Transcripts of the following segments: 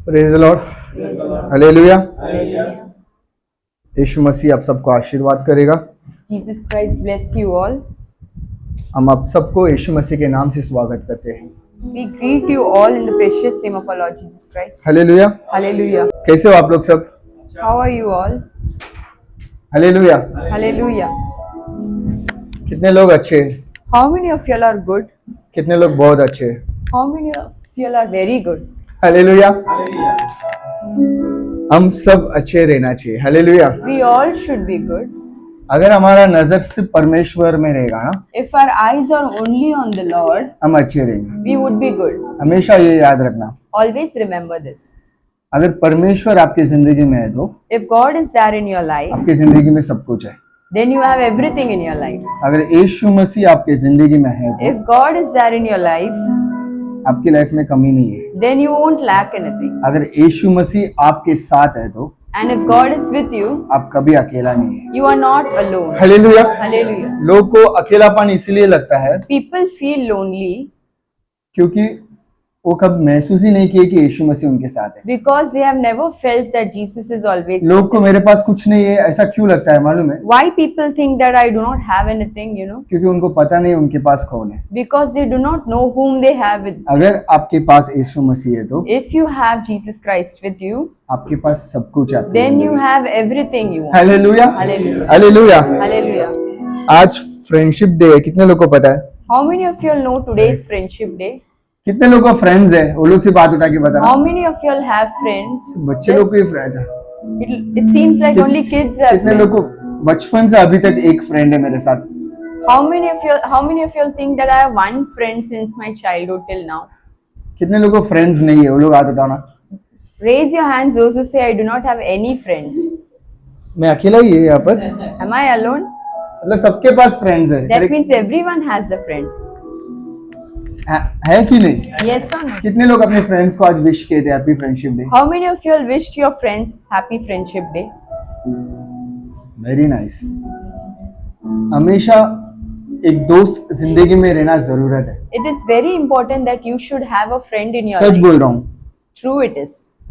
Praise the Lord, hallelujah. Yeshu Masih आप सबको आशीर्वाद करेगा। Jesus Christ bless you all. हम आप सबको यीशु मसीह के नाम से स्वागत करते हैं। We greet you all in the precious name of our Lord Jesus Christ. Hallelujah. Hallelujah. कैसे हो आप लोग सब? How are you all? Hallelujah. Hallelujah. कितने लोग अच्छे हैं? How many of you all are good? कितने लोग बहुत अच्छे हैं? How many of you all are very good? Hallelujah. हम सब अच्छे रहना चाहिए। Hallelujah. We all should be good. अगर हमारा नजर सिर्फ परमेश्वर में रहेगा ना, If our eyes are only on the Lord, हम अच्छे रहेंगे। we would be good. हमेशा ये याद रखना, Always remember this. अगर परमेश्वर आपकी जिंदगी में है तो If God is there in your life, आपकी जिंदगी में सब कुछ है। then you have everything in your life. अगर यीशु मसीह आपकी जिंदगी में है तो If God is there in your life, आपकी लाइफ में कमी नहीं है। then you won't lack anything. अगर यीशु मसीह आपके साथ है तो And if God is with you, आप कभी अकेला नहीं है। you are not alone. Hallelujah. Hallelujah. लोग को अकेलापन इसलिए लगता है People feel lonely क्योंकि वो कब महसूस ही नहीं किए कि यीशु मसीह उनके साथ है। because they have never felt that Jesus is always. लोग को मेरे पास कुछ नहीं है ऐसा क्यों लगता है मालूम है? Why people think that I do not have anything, क्योंकि उनको पता नहीं उनके पास कौन है। because they do not know whom they have with. अगर आपके पास यीशु मसीह है तो If you have Jesus Christ with you, आपके पास सब कुछ है। then you have everything you want. Hallelujah. Hallelujah. Hallelujah. Hallelujah. आज फ्रेंडशिप डे है, कितने लोग को पता है? How many of you all know today is Friendship Day? कितने लोग को फ्रेंड्स है? वो लोग से बात उठा के बताना। How many of you all have friends? बच्चे लोग को ही फ्रेंड्स है। It seems like only kids have कितने friends. लोग को बचपन से अभी तक एक फ्रेंड है मेरे साथ? How many of you all think that I have one friend since my childhood till now? कितने लोग को फ्रेंड्स नहीं है? वो लोग हाथ उठाना। Raise your hands those who say I do not have any friend. मैं अकेला ही है यहाँ पर? Am I alone? मतलब सबके पास फ्रेंड्स है। That means everyone has a friend. है कि नहीं? Yes or no? कितने लोग अपने फ्रेंड्स को आज विश किए थे happy friendship day? How many of you all wished your friends happy friendship day? Very nice. हमेशा एक दोस्त जिंदगी में रहना जरूरत है। It is very important that you should have a friend in your such life. बोल रहा हूँ। True it is.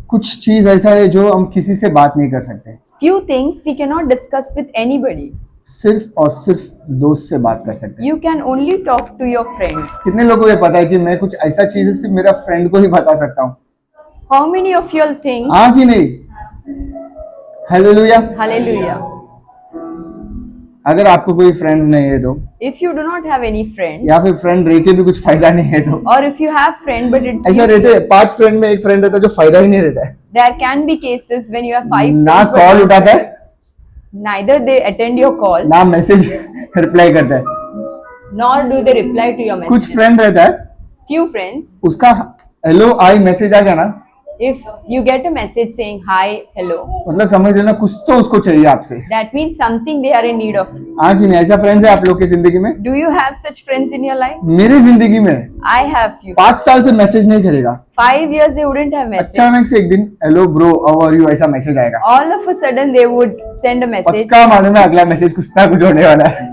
कुछ चीज ऐसा है जो हम किसी से बात नहीं कर सकते, Few things we cannot discuss with anybody. सिर्फ और सिर्फ दोस्त से बात कर सकते हैं। You can only talk to your friend. कितने लोगों को ये पता है कि मैं कुछ ऐसा चीज है सिर्फ मेरा फ्रेंड को ही बता सकता हूँ? How many of you all think? हाँ कि नहीं? हालेलुया। Hallelujah. अगर आपको कोई फ्रेंड्स नहीं है तो, If you do not have any friend, या फिर फ्रेंड रह के भी कुछ फायदा नहीं है तो, or if you have friend but it's ऐसा रहते हैं 5 फ्रेंड में एक फ्रेंड रहता है जो फायदा ही नहीं रहता है। there can be cases when you have 5 ना friends but कॉल उठाता है neither they attend your call ना मैसेज रिप्लाई करता है। nor do they reply to your कुछ message. फ्रेंड रहता है Few friends, उसका हेलो आई मैसेज आ गया ना, if you get a message saying hi, hello, मतलब समझ लेना कुछ तो उसको चाहिए आपसे। that means something they are in need of. हाँ कि नहीं? ऐसा फ्रेंड्स है आप लोग की जिंदगी में? Do you have such friends in your life? मेरी जिंदगी में I have few. 5 साल से मैसेज नहीं करेगा, 5 years they wouldn't have message. अचानक से एक दिन hello bro how are you ऐसा मैसेज आएगा। All of a sudden they would send a message. पक्का मालूम है अगला मैसेज कुछ ना कुछ होने वाला है।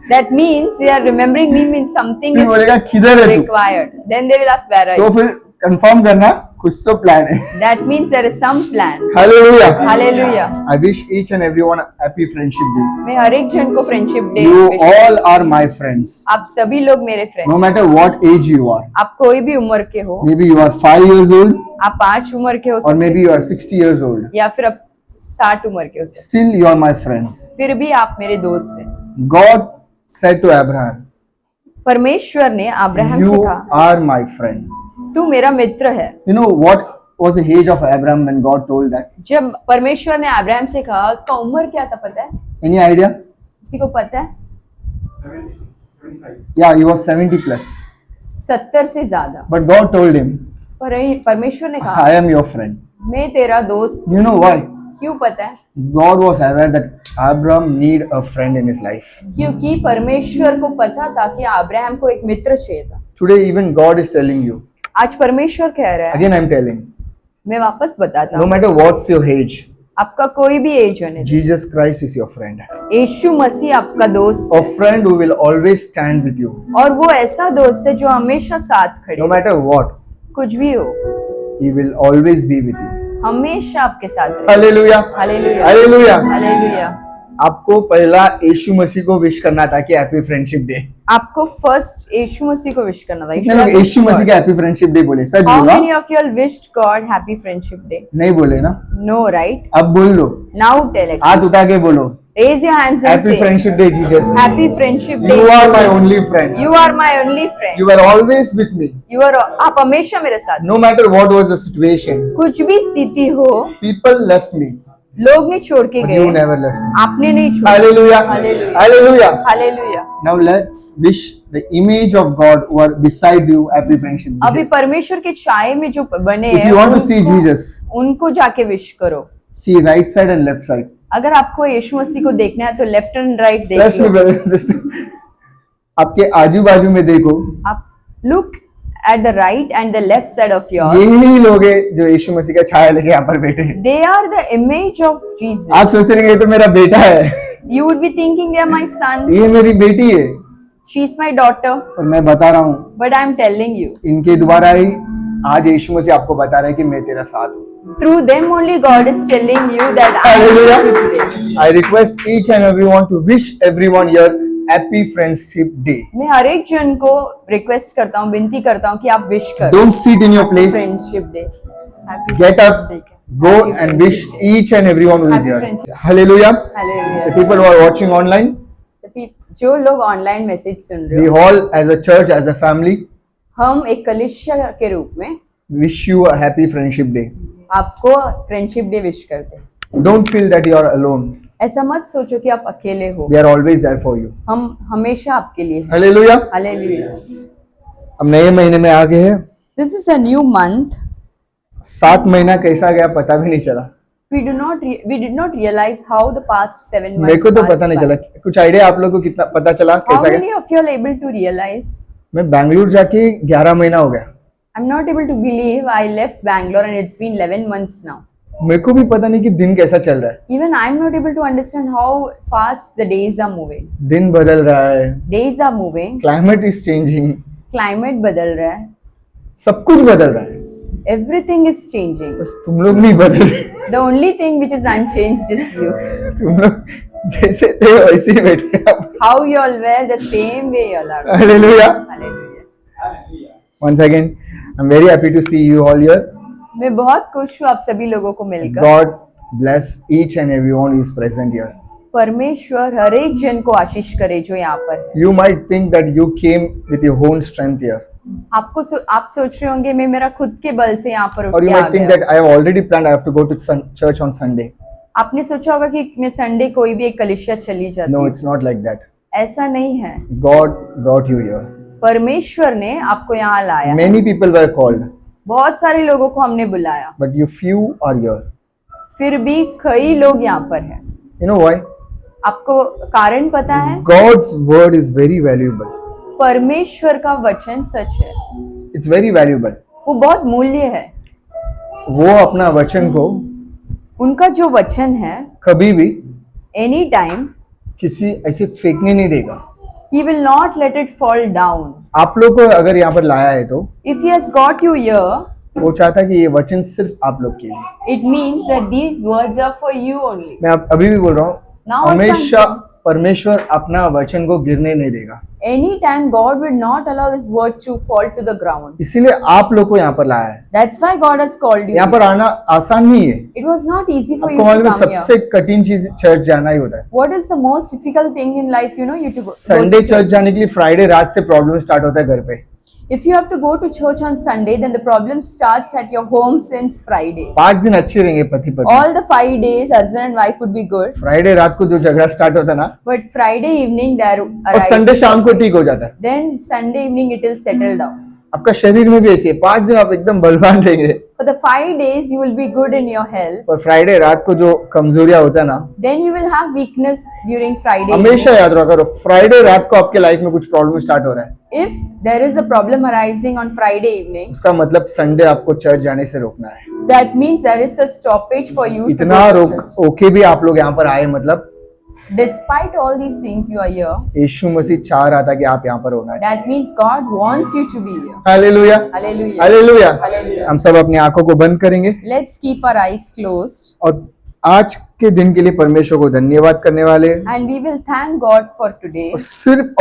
That means they are remembering me means something फिर is बोलेगा किधर है तू? required. Then they will ask where are तो you? फिर कंफर्म करना कुछ तो प्लान है। That means there is some plan. Hallelujah. Hallelujah. I wish each and everyone a happy friendship day. मैं हर एक जन को friendship day You all are my friends. आप सभी लोग मेरे friend, No matter what age you are. आप कोई भी उम्र के हो, Maybe you are 5 years old आप 5 उम्र के हो or सकते maybe you are 60 years old. या फिर आप 60 उम्र के हो सकते, Still you are my friends. फिर भी आप मेरे दोस्त हैं। God said to Abraham, परमेश्वर ने अब्राहम से you कहा are my friend. तू मेरा मित्र है। You know what was the age of Abraham when God told that? जब परमेश्वर ने अब्राहम से कहा उसका उम्र क्या था पता है? Any idea? किसी को पता है? 75. Yeah, he was 70 plus. 70 से ज्यादा। But God told him, परमेश्वर ने कहा I am your friend. मैं तेरा दोस्त। You know why? क्यों पता है? God was aware that Abraham need a friend in his life. क्योंकि परमेश्वर को पता था कि अब्राहम को एक मित्र चाहिए था। Today even God is telling you. आज परमेश्वर कह रहा है, Again I'm telling. मैं वापस बताता No हूँ, matter what's your age, आपका कोई भी एज होने दे, Jesus Christ is your friend. यीशु मसीह आपका दोस्त, A friend who will always stand with you. और वो ऐसा दोस्त है जो हमेशा साथ खड़े, No matter what. कुछ भी हो। He will always be with you. हमेशा आपके साथ है। Hallelujah, hallelujah, hallelujah. हालेलुया। आपको पहला यीशु मसीह को विश करना था कि हैप्पी फ्रेंडशिप डे। आपको फर्स्ट यीशु मसीह को विश करना था। कितने लोग यीशु मसीह का हैप्पी फ्रेंडशिप डे बोले? सच How बोला? many of you all wished God happy friendship day? नहीं बोले ना? No, right? अब बोल लो, Now tell it. हाथ उठा के बोलो, Raise your hands and happy say, friendship day Jesus. Happy friendship day. You are my only friend. You are my only friend. You are always with me. You are आप हमेशा मेरे साथ। No matter what was the situation, कुछ भी स्थिति हो, people left me, लोग नहीं छोड़ के but गए, you never left me. आपने नहीं छोड़ा। Hallelujah, Hallelujah. hallelujah. Hallelujah. Now let's wish the image of God who are besides you happy friendship day. अभी परमेश्वर के छाये में जो बने If हैं, you want to see Jesus, उनको जाके विश करो। see right side and left side. अगर आपको यीशु मसीह को देखना है तो लेफ्ट एंड राइट देख Trust me, low. brothers and sisters. आपके आजू बाजू में देखो, आप look at the right and the left side of your. यही लोग हैं जो यीशु मसीह का छाया लेके यहाँ पर बैठे हैं। They are the image of Jesus. आप सोचते रहेंगे ये तो मेरा बेटा है, you would be thinking they are my son, ये मेरी बेटी है, शी इज माय डॉटर, पर मैं बता रहा हूँ but I am telling you इनके द्वारा ही आज यीशु मसीह आपको बता रहा है कि मैं तेरा साथ हूँ। through them only God is telling you that I am Hallelujah. with you today. I request each and everyone to wish everyone here happy friendship day. मैं हर एक जन को रिक्वेस्ट करता हूँ, विनती करता हूँ कि आप विश करो। Don't sit in your place. Friendship day. Get up, go and wish each and everyone who is Happy here. friendship. Hallelujah. The hallelujah. people who are watching online, जो लोग ऑनलाइन मैसेज सुन रहे we हो, all as a church, as a family, हम एक कलिसिया के रूप में wish you a happy friendship day. आपको फ्रेंडशिप डे विश करते हैं। Don't feel that you are alone. ऐसा मत सोचो कि आप अकेले हो, We are always there for you. हम हमेशा आपके लिए हैं। Hallelujah. हालेलुया। अब नए महीने में आ गए हैं। This is a new month. 7 महीना कैसा गया पता भी नहीं चला। we did not realize how the past 7 months मेरे को तो passed पता नहीं by. चला। कुछ आइडिया आप लोगों को कितना पता चला How कैसा many गया? of you are able to realize? मैं बैंगलोर जाके 11 महीना हो गया। I'm not able to believe I left Bangalore and it's been 11 months now. मेरे को भी पता नहीं कि दिन कैसा चल रहा है। Even I'm not able to understand how fast the days are moving. दिन बदल रहा है, Days are moving, climate is changing, climate बदल रहा है, सब कुछ बदल रहा है, everything is changing. बस तुम लोग नहीं बदल रहे। The only thing which is unchanged is you. तुम लोग जैसे थे वैसे ही बैठे आप। How you all were, the same way you all are. Hallelujah. Hallelujah. Once again, I'm very happy to see you all here. मैं बहुत खुश हूँ आप सभी लोगों को मिलकर। God bless each and everyone who is present here. परमेश्वर हर एक जन को आशीष करे जो यहाँ पर है। You might think that you came with your own strength here, आप सोच रहे होंगे मैं मेरा खुद के बल से यहाँ पर or उठ you के आ might think गया। that I have already planned I have to go to church on Sunday. आपने सोचा होगा कि मैं संडे कोई भी एक कलिसिया चली जाती No, हूँ। it's not like that. ऐसा नहीं है। God brought you here. परमेश्वर ने आपको यहाँ लाया। Many people were called, बहुत सारे लोगों को हमने बुलाया, but you few are here. फिर भी कई लोग यहाँ पर हैं। You know why? आपको कारण पता है? God's word is very valuable. परमेश्वर का वचन सच है, It's very valuable. वो बहुत मूल्य है। वो अपना वचन को उनका जो वचन है कभी भी एनी टाइम किसी ऐसे फेंकने नहीं देगा। He will not let it fall down. आप लोग को अगर यहाँ पर लाया है तो if he has got you here, वो चाहता है कि ये वचन सिर्फ आप लोग के लिए। It means that these words are for you only. मैं अभी भी बोल रहा Now हूँ, also हमेशा I'm saying- परमेश्वर अपना वचन को गिरने नहीं देगा। Any time God will not allow his word to fall to the ground. इसीलिए आप लोग को यहाँ पर लाया है। That's why God has called you. यहाँ पर आना आसान नहीं है। It was not easy for you आपको टू मालूम है कम सबसे हियर। कठिन चीज चर्च जाना ही होता है। What is the most difficult thing in life, you know, you to Sunday church जाने के लिए फ्राइडे रात से प्रॉब्लम स्टार्ट होता है घर पे। If you have to go to church on Sunday, then the problem starts at your home since Friday. 5 दिन अच्छे रहेंगे पति पत्नी, All the 5 days, husband and wife would be good. Friday रात को जो झगड़ा स्टार्ट होता है ना, But Friday evening, there और संडे शाम को ठीक हो जाता है। then Sunday evening it will settle down. आपका शरीर में भी ऐसे है, 5 दिन आप एकदम बलवान रहेंगे, For the 5 days, you will be good in your health. और फ्राइडे रात को जो कमजोरियां होता है ना, Then you will have weakness during Friday हमेशा evening. याद रखा करो, फ्राइडे रात को आपके लाइफ में कुछ प्रॉब्लम स्टार्ट हो रहा है, If there is a problem arising on Friday evening, उसका मतलब संडे आपको चर्च जाने से रोकना है। that means there is a stoppage for you. to इतना go to रोक church. ओके भी आप लोग यहाँ पर आए, मतलब Despite all these things, you are here. यीशु मसीह चाह रहा था कि आप यहाँ पर होना चाहिए। That means God wants you to be here. Hallelujah, Hallelujah. Hallelujah. Hallelujah. हम सब अपनी आंखों को बंद करेंगे Let's keep our eyes closed और आज के दिन के लिए परमेश्वर को धन्यवाद करने वाले हैं and we will thank God for today और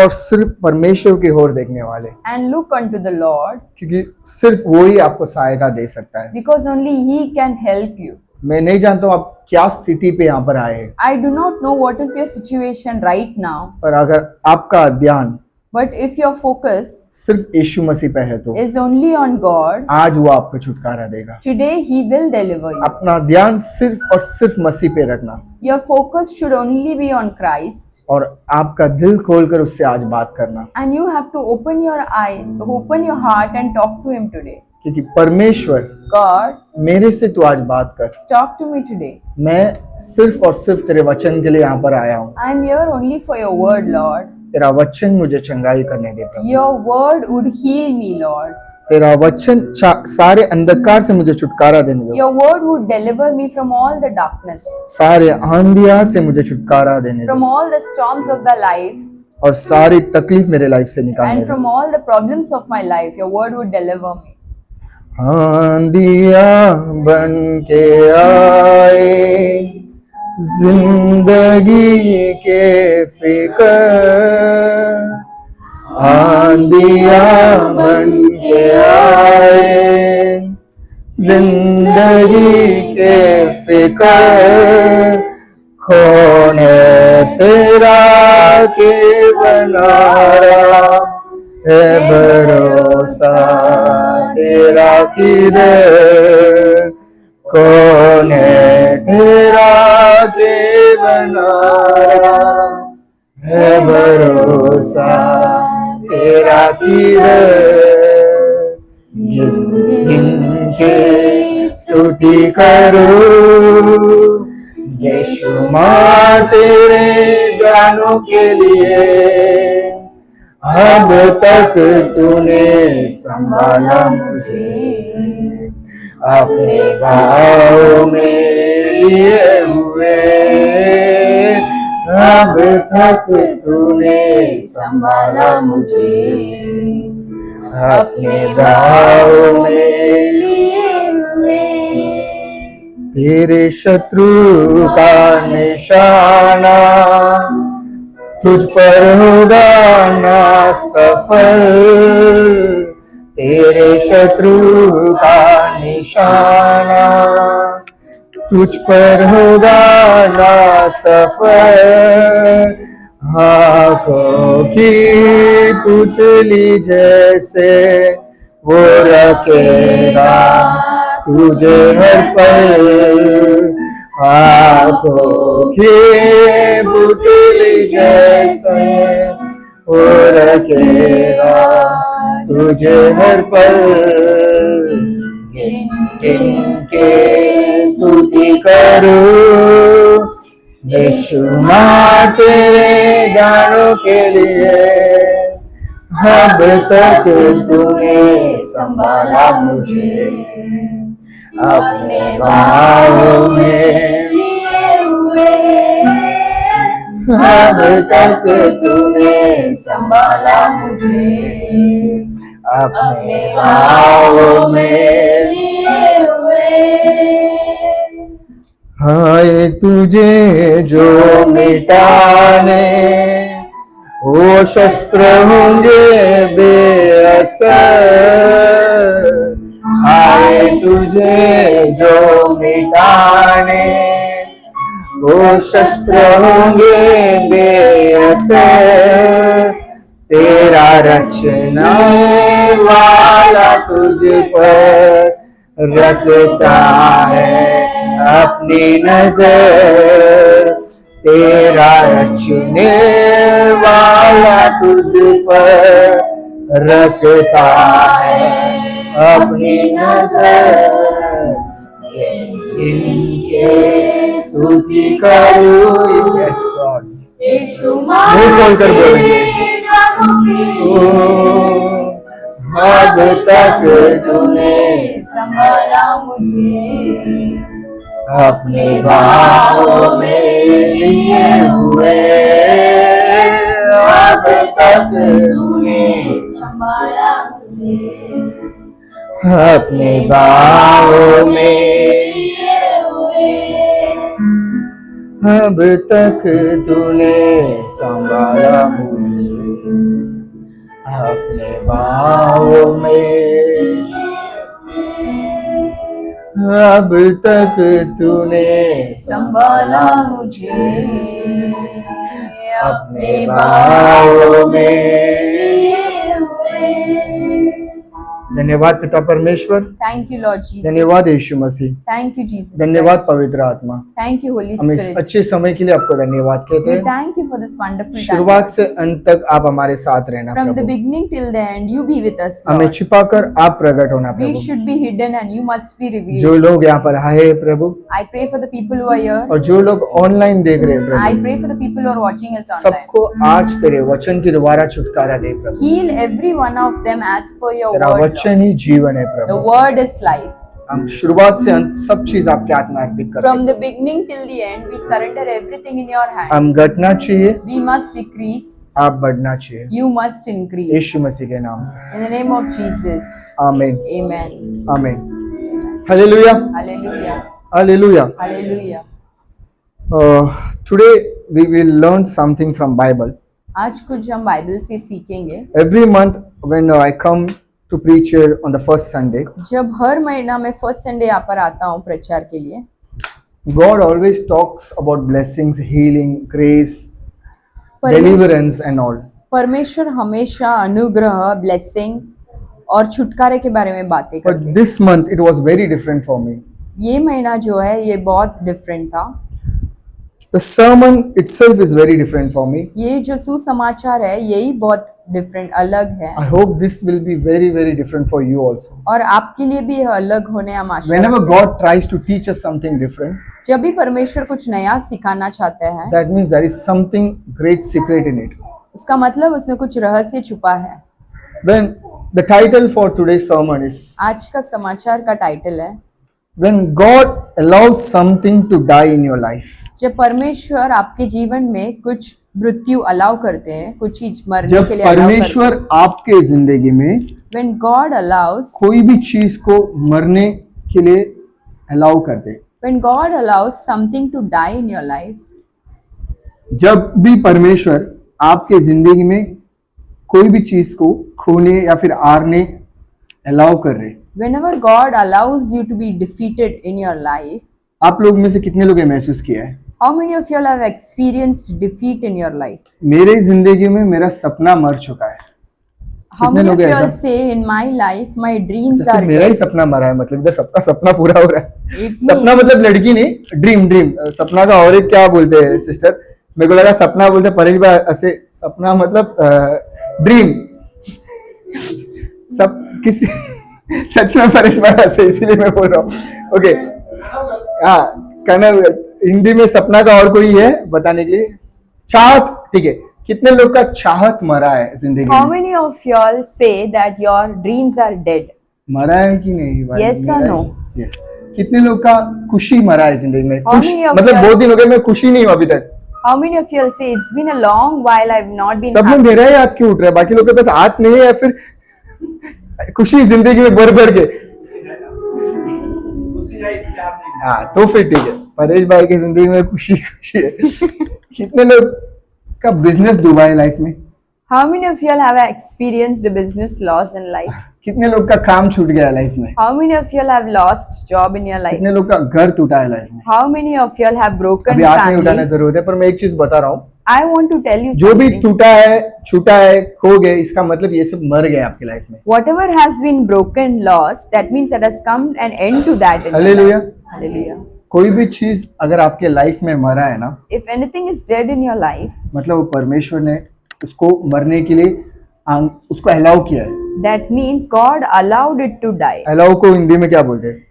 सिर्फ परमेश्वर की ओर देखने वाले, and look unto the Lord क्योंकि सिर्फ वो ही आपको सहायता दे सकता है। because only He can help you. मैं नहीं जानता हूँ आप क्या स्थिति पे यहाँ पर आए हैं, I do not know what is your situation right now, पर अगर आपका ध्यान but if your focus सिर्फ यीशु मसीह पे है तो is only on God, आज वो आपको छुटकारा देगा। today He will deliver you. अपना ध्यान सिर्फ और सिर्फ मसीह पे रखना Your focus should only be on Christ और आपका दिल खोलकर उससे आज बात करना, and you have to open your eye, open your heart and talk to Him today. क्योंकि परमेश्वर God, मेरे से तू आज बात कर। talk to me today. मैं सिर्फ और सिर्फ तेरे वचन के लिए यहाँ पर आया हूँ। I am here only for your word, Lord. तेरा वचन मुझे चंगाई करने दे प्रभु। Your word would heal me, Lord. तेरा वचन सारे अंधकार से मुझे छुटकारा देने दो। Your word would deliver me from all the darkness, सारे आंधिया से मुझे छुटकारा देने दो from all the storms of the life, और सारी तकलीफ मेरे लाइफ से निकालने and दो। from all the problems of my life. Your word would deliver me. आंधिया बन के आए जिंदगी के फिकर, आंधिया बन के आए जिंदगी के फिकर, कौन है तेरा के बनारा है भरोसा तेरा किधर, कौन है तेरा के बनारा है भरोसा तेरा किधर, गिन गिन के स्तुति करो बेशुमार तेरे गानों के लिए, अब तक तूने संभाला मुझे अपने बाहों में लिए हुए, अब तक तूने संभाला मुझे अपने बाहों में लिए हुए, तेरे शत्रु का निशाना तुझ पर होगा ना सफल, तेरे शत्रु का निशाना तुझ पर होगा ना सफल, आंखों की पुतली जैसे वो रखेगा तुझे हर पल, आंखों की पुतली जैसे वो रखेगा तुझे हर पल, गिन गिन के स्तुति करो बेशुमार तेरे गानों के लिए, अब तक तूने संभाला मुझे अपने बाहों में लिए हुए, अब तक तूने संभाला मुझे अपने बाहों में लिए हुए, हाय तुझे जो मिटाने वो शस्त्र होंगे बेअसर, हाय तुझे जो मिटाने वो शस्त्र होंगे बेअसर, तेरा रचना वाला तुझ पर रखता है अपनी नजर, तेरा रचने वाला तुझ पर रखता है अपनी नजर, इनके स्तुति करूं यस गॉड, मुंह खोलकर बोलेंगे अब तक तूने संभाला मुझे अपने बाहों में लिए हुए, अब तक तूने संभाला मुझे, अपने बाहों में अब तक तूने संभाला मुझे, अपने बाहों में अब तक तूने संभाला मुझे, अपने बाहों में। धन्यवाद पिता परमेश्वर, Thank you, Lord Jesus. धन्यवाद यीशु मसीह, Thank you, Jesus. धन्यवाद Christ. पवित्र आत्मा। Thank you, Holy हम इस Spirit. अच्छे समय के लिए आपको धन्यवाद कहते We हैं। thank you for this wonderful time. शुरुआत से अंत तक आप हमारे साथ रहना From the Prabhu, beginning till the end, you be with us, हमें Lord. छिपाकर आप प्रकट होना We Prabhu. should be hidden and you must be जो revealed. लोग यहाँ पर आए हैं प्रभु, I pray for the people who are here. और जो लोग ऑनलाइन देख रहे हैं I Prabhu, pray for the people who are watching us online. सबको आज तेरे वचन के द्वारा छुटकारा दे प्रभु। Heal every one of them as per your तेरा word, Lord. वचन ही जीवन है The Prabhu. word is life. हम शुरुआत से अंत सब चीज आपके हाथ में अर्पित करते From हैं। the beginning till the end, we surrender everything in your hands. हम घटना चाहिए, We must decrease, आप बढ़ना चाहिए, you must increase. यीशु मसीह के नाम से In the name of Jesus. आमीन Amen. आमीन। Hallelujah Hallelujah. Hallelujah. Hallelujah. Today we will learn something from Bible. आज कुछ हम बाइबल से सीखेंगे। Every month when I come to preach here on the first Sunday, जब हर महीना मैं फर्स्ट संडे यहाँ पर आता हूँ प्रचार के लिए, God always talks about blessings, healing, grace, परमेश्वर deliverance and all. परमेश्वर हमेशा अनुग्रह, ब्लेसिंग और छुटकारे के बारे में बातें But करते हैं। this month it was very different for me. ये महीना जो है ये बहुत डिफरेंट था। The sermon itself is very different for me. ये जो सुसमाचार है यही बहुत डिफरेंट अलग है I hope this will be very, very different for you also. और आपके लिए भी यह अलग होने हम आशा Whenever रखते हैं। God tries to teach us something different, जब भी परमेश्वर कुछ नया सिखाना चाहते हैं, that means there is something great secret in it. इसका मतलब उसमें कुछ रहस्य छुपा है। When the title for today's sermon is आज का समाचार का टाइटल है, When God allows something to die in your life. जब परमेश्वर आपके जीवन में कुछ मृत्यु अलाउ करते हैं, कुछ चीज मरने जब के लिए allow करते परमेश्वर आपके जिंदगी में हैं। When God allows, कोई भी चीज को मरने के लिए अलाउ कर दे, when God allows something to die in your life, जब भी परमेश्वर आपके जिंदगी में कोई भी चीज को खोने या फिर हारने अलाउ कर रहे, whenever God allows you to be defeated in your life, आप लोग में से कितने लोग ये महसूस किया है? how many of you all have experienced defeat in your life? मेरे जिंदगी में मेरा सपना मर चुका है। How कितने many लोग of you ऐसा? all say in my life my dreams जैसे are मेरा ही dead? सपना मरा है, मतलब इधर सबका सपना पूरा हो रहा है। It सपना means- मतलब लड़की नहीं, ड्रीम सपना का और एक क्या बोलते हैं सिस्टर? मेरे को लगा सपना बोलते परेश भाई, ऐसे सपना मतलब ड्रीम सब किसी सच में परेश भाई ऐसे, इसीलिए मैं बोल रहा हूँ। ओके, हाँ, कन्नड़ हिंदी में सपना का और कोई है बताने के लिए? चाहत, ठीक है। कितने लोग का चाहत मरा है जिंदगी How में? many of you all say that your dreams are dead? मरा है कि नहीं भाई? Yes or no? यस। कितने लोग का खुशी मरा है जिंदगी में? How many of मतलब you- बहुत दिन हो गए मैं खुशी नहीं हूँ अभी तक। How many of you all say it's been a long while I've not been सब में happy? मेरा ही हाथ क्यों उठ रहा है? बाकी लोग के पास हाथ नहीं है या फिर खुशी जिंदगी में भर भर के? हाँ, तो फिर ठीक है। परेश भाई की जिंदगी में खुशी है। कितने लोग का बिजनेस डूबा है लाइफ में? How many of you all have experienced a business loss in life? कितने लोग का काम छूट गया है लाइफ में? How many of you all have lost job in your life? कितने लोग का घर टूटा है लाइफ में? How many of you all have broken अभी हाथ नहीं उठाने family? जरूरत है, पर मैं एक चीज बता रहा हूँ, I want to tell you जो भी something. टूटा है, छूटा है, खो गए, इसका मतलब ये सब मर गए आपकी लाइफ में। Whatever has been broken, lost, that means that has come an end to that. in your hallelujah. life. Hallelujah. कोई भी चीज अगर आपके लाइफ में मरा है ना, If anything is dead in your life, मतलब वो परमेश्वर ने उसको मरने के लिए उसको अलाउ किया है। that means God allowed it to die. Allow को हिंदी में क्या बोलते हैं?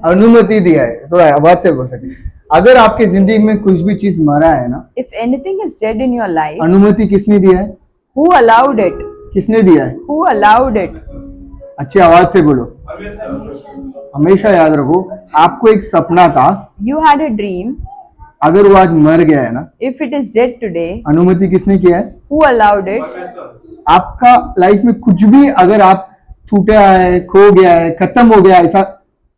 अनुमति दिया है, थोड़ा आवाज से बोल सकते हैं। अगर आपके जिंदगी में कुछ भी चीज मरा है ना, If anything is dead in your life, अनुमति किसने दिया है? who allowed it? किसने दिया है? Who allowed it? अच्छी आवाज से बोलो। हमेशा याद रखो, आपको एक सपना था, You had a dream. अगर वो आज मर गया है ना, If it is dead today, अनुमति किसने किया है? who allowed it? आपका लाइफ में कुछ भी अगर आप टूटा है, खो गया है, खत्म हो गया, ऐसा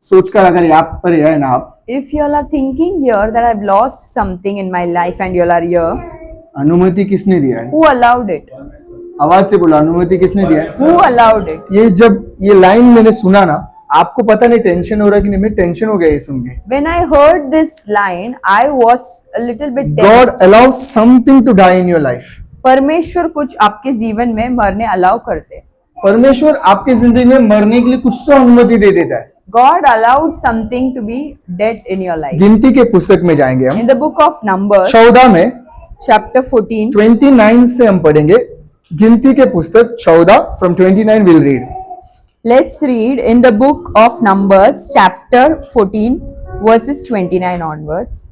सोचकर अगर यहाँ पर है ना आप, If you all are thinking here that I've lost something in my life and you all are here, अनुमति किसने दिया है? who allowed it? आवाज से बोलो, अनुमति किसने दिया है? Who allowed it? ये जब ये लाइन मैंने सुना ना, आपको पता नहीं टेंशन हो रहा है कि नहीं, मैं टेंशन हो गया ये सुन के। When I heard this line, I was a little bit God tensed. allows something to die in your life. परमेश्वर कुछ आपके जीवन में मरने अलाउ करते। परमेश्वर आपके जिंदगी में मरने के लिए कुछ तो अनुमति दे देता है। God allowed something to be dead in your life. गिनती के पुस्तक में जाएंगे हम, In the book of Numbers, 14 में chapter 14, 29 से हम पढ़ेंगे। गिनती के पुस्तक 14 from 29 we'll read. let's read in the book of Numbers, chapter 14, verses 29 onwards.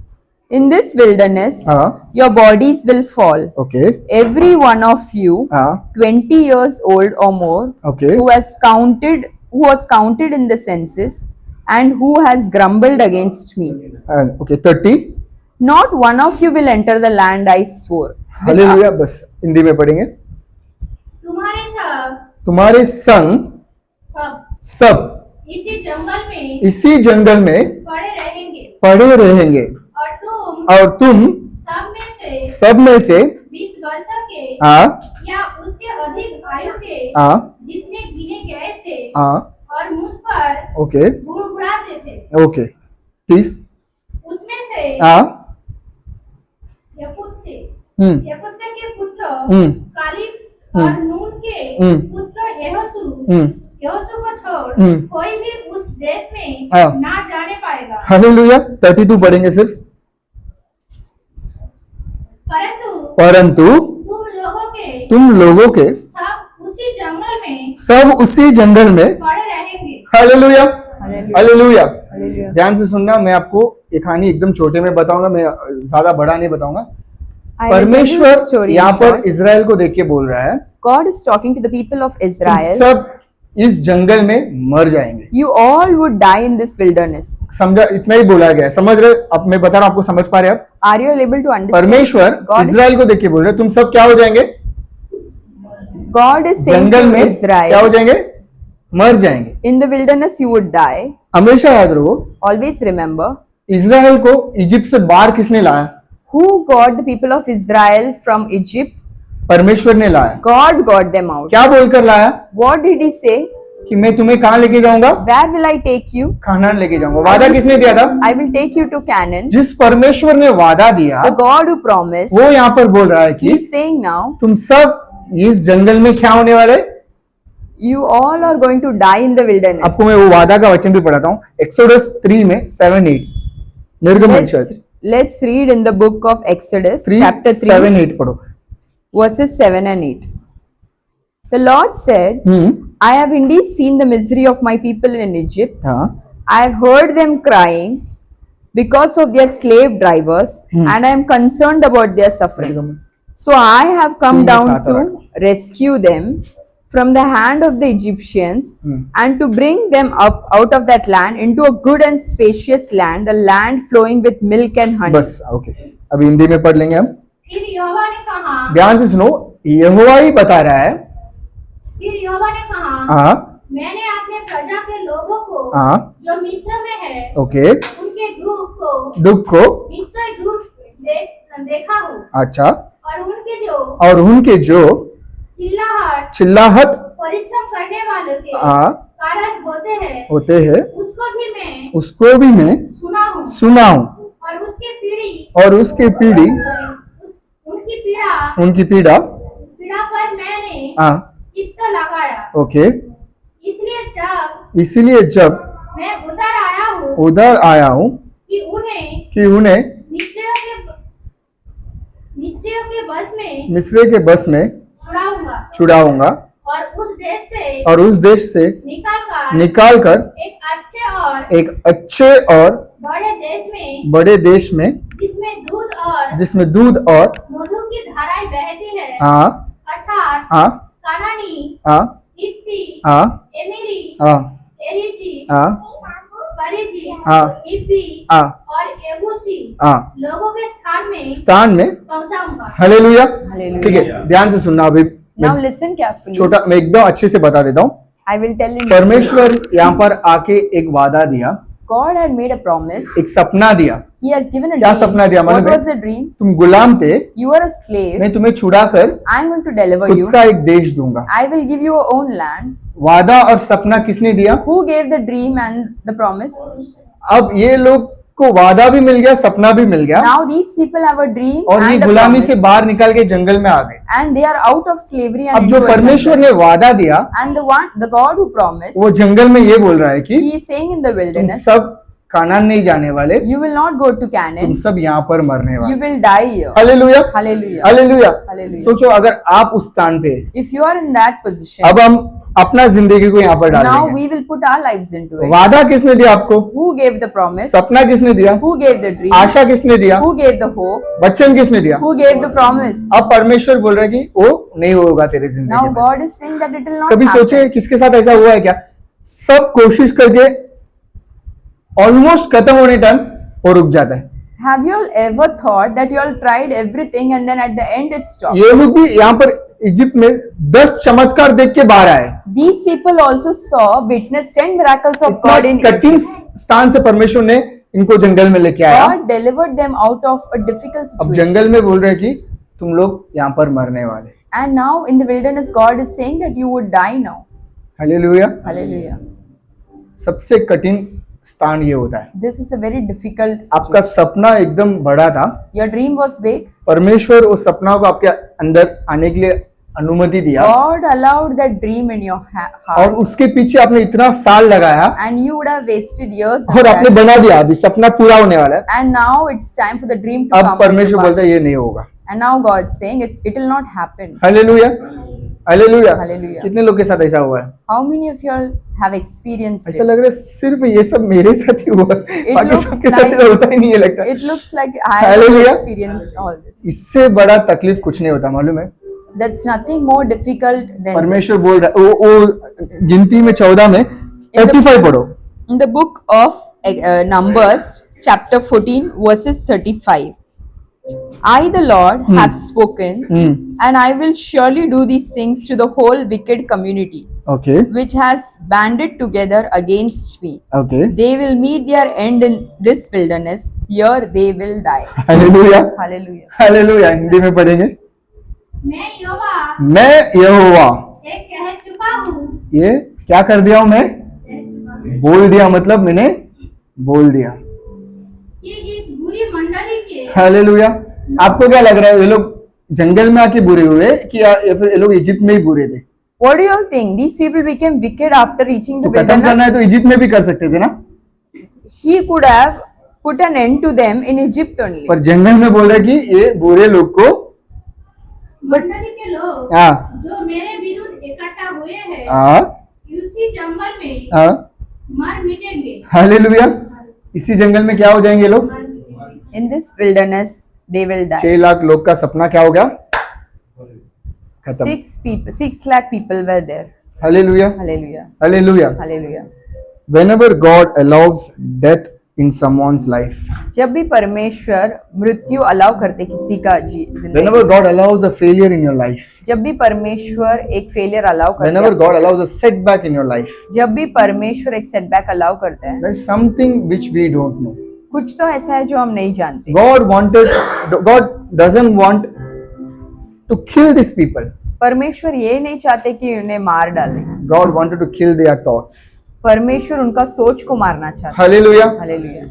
In this wilderness, हाँ, your bodies will fall, okay, every one of you, हाँ, 20 years old or more, okay, who was counted in the census, and who has grumbled against me. okay, 30. Not one of you will enter the land I swore. Hallelujah. बस हिंदी में पढ़ेंगे। तुम्हारे संग सब इसी जंगल में पड़े रहेंगे, और तुम सब में से 20 वर्षों के हाँ, या उसके अधिक आयु के हाँ, जितने गिने गए थे हाँ, और मुझ पर ओके, बुड़बुड़ाते थे, ओके, 30, उसमें से हाँ, यपुत्ते के पुत्र कालिब और नून के पुत्र यहोशू को छोड़ कोई भी उस देश में हाँ। ना जाने पाएगा। हालेलुया। 32 पढ़ेंगे सिर्फ। परंतु तुम लोगों के सब उसी जंगल में पड़े रहेंगे। Hallelujah, Hallelujah. हालेलुया। Hallelujah. ध्यान से सुनना, मैं आपको एक कहानी एकदम छोटे में बताऊंगा, मैं ज्यादा बड़ा नहीं बताऊंगा। I will tell you the परमेश्वर story in यहाँ पर short. इजराइल को देख के बोल रहा है, God is talking to the people of तुम Israel. सब इस जंगल में मर जाएंगे। You all would die in this wilderness. समझा? इतना ही बोला गया है, समझ रहे? अब मैं बता रहा हूं, आपको समझ पा रहे हैं आप? Are you able to understand? परमेश्वर God is, इजराइल को देख के बोल रहे हैं, तुम सब क्या हो जाएंगे? God is saying jungle to में क्या हो Israel, जाएंगे? मर जाएंगे। in the wilderness you would die. हमेशा याद रखो, Always remember, इजराइल को इजिप्ट से बाहर किसने लाया? who got the people of Israel from Egypt? परमेश्वर ने लाया। God got them out. क्या बोलकर लाया? What did he say? कि मैं तुम्हें कहाँ लेके जाऊंगा? Where will I take you? खानान लेके जाऊंगा। वादा किसने दिया था? I will take you to Canaan. जिस परमेश्वर ने वादा दिया, The God who promised, वो यहाँ पर बोल रहा है he कि is saying now, तुम सब इस जंगल में क्या होने वाले? you all are going to die in the wilderness. आपको मैं वो वादा का वचन भी पढ़ाता हूँ, एक्सोडस 3 में 7-8, निर्गमन Let's read in the book of Exodus, 3, chapter 3, 7-8 पढ़ो। verses 7 and 8. The Lord said, I have indeed seen the misery of my people in Egypt. हाँ, I have heard them crying because of their slave drivers, and I am concerned about their suffering. So I have come तीन में down सात और to rescue them from the hand of the Egyptians and to bring them up out of that land into a good and spacious land, a land flowing with milk and honey. बस okay, अभी हिंदी में पढ़ लेंगे हम। फिर यहोवा ने कहा, ध्यान से सुनो, यहोवा ही बता रहा है। फिर यहोवा ने कहा, हाँ, मैंने अपने प्रजा के लोगों को हाँ, जो मिस्र में है ओके, उनके दुख को मिस्र दुख देखा हो, अच्छा, और उनके जो चिल्लाहट परिश्रम करने वालों के हाँ, कारण होते हैं, उसको भी मैं सुना हूँ, और उसकी पीढ़ी उनकी पीड़ा पर मैंने हाँ, चित्त लगाया। ओके, इसलिए जब मैं मैं उधर आया हूँ कि उन्हें मिस्र के बस में छुड़ाऊंगा और उस देश से निकाल कर एक अच्छे और बड़े देश में जिसमें दूध और मधु की धाराएं बहती है, हाँ, अर्थात हाँ, कनानी, हाँ, हित्ती, हाँ, एमिरी, हाँ एरिजी, हाँ परिजी, हाँ इब्बी हाँ और एबूसी हाँ लोगों के स्थान में पहुंचाऊंगा। हालेलुया। Hallelujah. ठीक है, ध्यान से सुनना। अभी Now मैं listen carefully. छोटा, मैं एकदम अच्छे से बता देता हूँ। I will tell you. परमेश्वर यहाँ पर आके एक वादा दिया, God had made a promise. एक सपना दिया। He has given a क्या dream. सपना दिया What मालूम was the है? dream? तुम गुलाम थे, You are a slave. मैं तुम्हें छुड़ाकर I am going to deliver खुद you. का एक देश दूंगा। I will give you your own land. वादा और सपना किसने दिया? Who gave the dream and the promise? अब ये लोग को वादा भी मिल गया, सपना भी मिल गया, Now these people have a dream और ये and a गुलामी promise. से बाहर निकाल के जंगल में आ गए। And they are out of slavery and अब जो into a परमेश्वर jungle. ने वादा दिया, And the God who promised, वो जंगल में ये बोल रहा है कि He is saying in the तुम wilderness, सब कानान नहीं जाने वाले, you will not go to तुम Canaan. सब यहाँ पर मरने You वाले। will die here. Hallelujah, Hallelujah. Hallelujah. Hallelujah. सोचो अगर आप उस स्थान पे, If you are in that position, अब हम अपना जिंदगी को यहाँ पर डाल now देंगे। we will put our lives into it. वादा किसने दिया आपको? Who gave the promise? सपना किसने दिया? Who gave the dream? आशा किसने दिया? Who gave the hope? वचन किसने दिया? Who gave the promise? अब परमेश्वर बोल रहा है कि वो नहीं होगा तेरे Now जिंदगी में। God is saying that it will not कभी happen. सोचे किसके साथ ऐसा हुआ है क्या? सब कोशिश करके ऑलमोस्ट खत्म होने टाइम वो रुक जाता है। Have you all ever thought that you all tried everything and then at the end it stopped? ये लोग भी यहाँ पर इजिप्ट में 10 चमत्कार देख के बाहर आए। These people also saw, witnessed 10 miracles of इतना God in कठिन Egypt. स्थान से परमेश्वर ने इनको जंगल में लेके आया। God delivered them out of a difficult अब situation. जंगल में बोल रहे हैं कि तुम लोग यहाँ पर मरने वाले। And now in the wilderness, God is saying that you would die now. Hallelujah. Hallelujah. सबसे कठिन स्थान ये होता है। This is a very difficult आपका situation. सपना एकदम बड़ा था, Your dream was big. परमेश्वर उस सपना को आपके अंदर आने के लिए अनुमति दिया, God allowed that dream in your और heart. उसके पीछे आपने इतना साल लगाया And you would have wasted years. on और आपने that. बना दिया। अभी सपना पूरा होने वाला है। And now it's time for the dream to अब come. परमेश्वर into बोलता pass. है ये नहीं होगा। And now God's saying it will not happen. Hallelujah, hallelujah. Hallelujah. कितने लोग के साथ ऐसा हुआ है? How many of you all have experienced ऐसा it? लग रहा है सिर्फ ये सब मेरे साथ ही हुआ है, बाकी looks सबके साथ like- ऐसा होता ही नहीं है लगता। It looks like I have Hallelujah. experienced all this. इससे बड़ा तकलीफ कुछ नहीं होता, मालूम है? That's nothing more difficult than परमेश्वर this. बोल रहा है, वो गिनती में 14 में 35 पढ़ो। In the book of Numbers, chapter 14, verses 35. I, the Lord, have spoken, and I will surely do these things to the whole wicked community, okay which has banded together against me. Okay, They will meet their end in this wilderness. Here they will die. Hallelujah, Hallelujah. Hallelujah. Hindi में पढ़ेंगे। मैं यहोवा मैं यहोवा ये कह चुका हूँ, ये क्या कर दिया हूं? मैं कह चुका हूँ बोल दिया, मतलब मैंने बोल दिया। कि इस बुरी मंडली के हालेलुया। आपको क्या लग रहा है, ये लोग जंगल में आके बुरे हुए कि या फिर ये लोग इजिप्ट में ही बुरे थे? What do you all think? These people became wicked after reaching तो the खत्म करना wilderness. है तो इजिप्ट में भी कर सकते थे ना, He could have put an end to them in Egypt only. पर जंगल में बोल रहे कि ये बुरे लोग को, मंडली के लोग हाँ जो मेरे विरुद्ध इकट्ठा हुए हैं हाँ उसी जंगल में हाँ, मर मिटेंगे। हालेलुया। इसी जंगल में क्या हो जाएंगे लोग? In this wilderness, they will die. 6 lakh लोग का सपना क्या हो गया? खत्म। 6 lakh people were there. Hallelujah, Hallelujah. Hallelujah. Hallelujah. Whenever God allows death in someone's life, जब भी परमेश्वर मृत्यु अलाउ करते किसी का जिंदगी, whenever God allows a failure in your life, जब भी परमेश्वर एक फेलियर अलाउ whenever करते God allows a setback in your life, जब भी परमेश्वर एक सेटबैक अलाउ करता है, there is something which we don't know. कुछ तो ऐसा है जो हम नहीं जानते. God doesn't want to kill these people. परमेश्वर ये नहीं चाहते कि उन्हें मार डालें. God wanted to kill their thoughts. परमेश्वर उनका सोच को मारना चाहता Hallelujah. है. Hallelujah.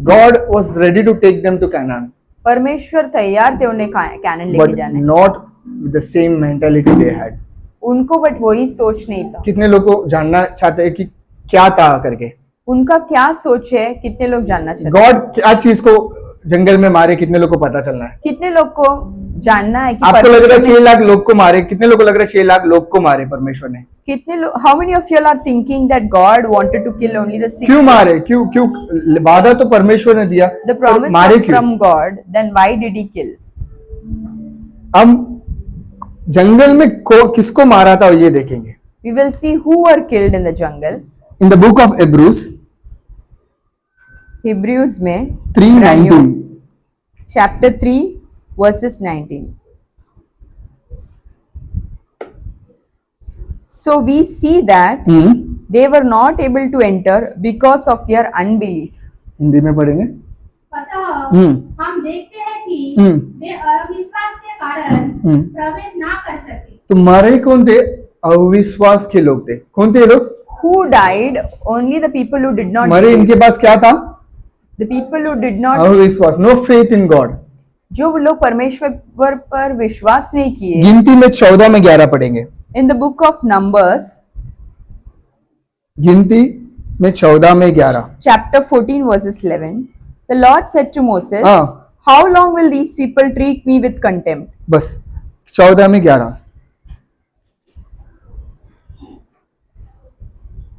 God was ready to take them to Canaan, परमेश्वर तैयार थे उन्हें कैनन but लेके जाने. not with the same mentality they had. उनको बट वही सोच नहीं था. कितने लोग को जानना चाहते हैं कि क्या था करके? उनका क्या सोच है, कितने लोग जानना चाहते हैं. गॉड क्या चीज को जंगल में मारे, कितने लोग को पता चलना है? कितने लोग को जानना है कि आपको लग रहा है परमेश्वर 6 ने लाख लोग को मारे, कितने लोग को लग रहा है 6 लाख लोग को मारे परमेश्वर ने? कितने लोग, how many of you are thinking that God wanted to kill only the 6? क्यों मारे? क्यों क्यों? वादा तो परमेश्वर ने दिया, द प्रॉमिस मारे वाज क्यों? From God, then why did he kill? हम जंगल में किसको मारा था ये देखेंगे। we will see who were killed in the jungle. In the book of Hebrews Hebrews में 3:19. chapter 3 verses 19. So we see that they were not able to enter because of their unbelief. Hindi में पढ़ेंगे. अतः हम देखते हैं कि वे अविश्वास के कारण प्रवेश ना कर सके. तो मरे कौन थे? अविश्वास के लोग थे. कौन थे ये लोग? Who died? Only the people who did not मरे believe. इनके पास क्या था? The people who did not, अविश्वास. No faith in God. जो लोग परमेश्वर पर विश्वास नहीं किए. गिनती में 14 में 11 पढ़ेंगे. In the book of Numbers, गिनती में 14 में 11. chapter 14 verses 11, the Lord said to Moses, हाँ. how long will these people treat me with contempt? बस 14 में 11.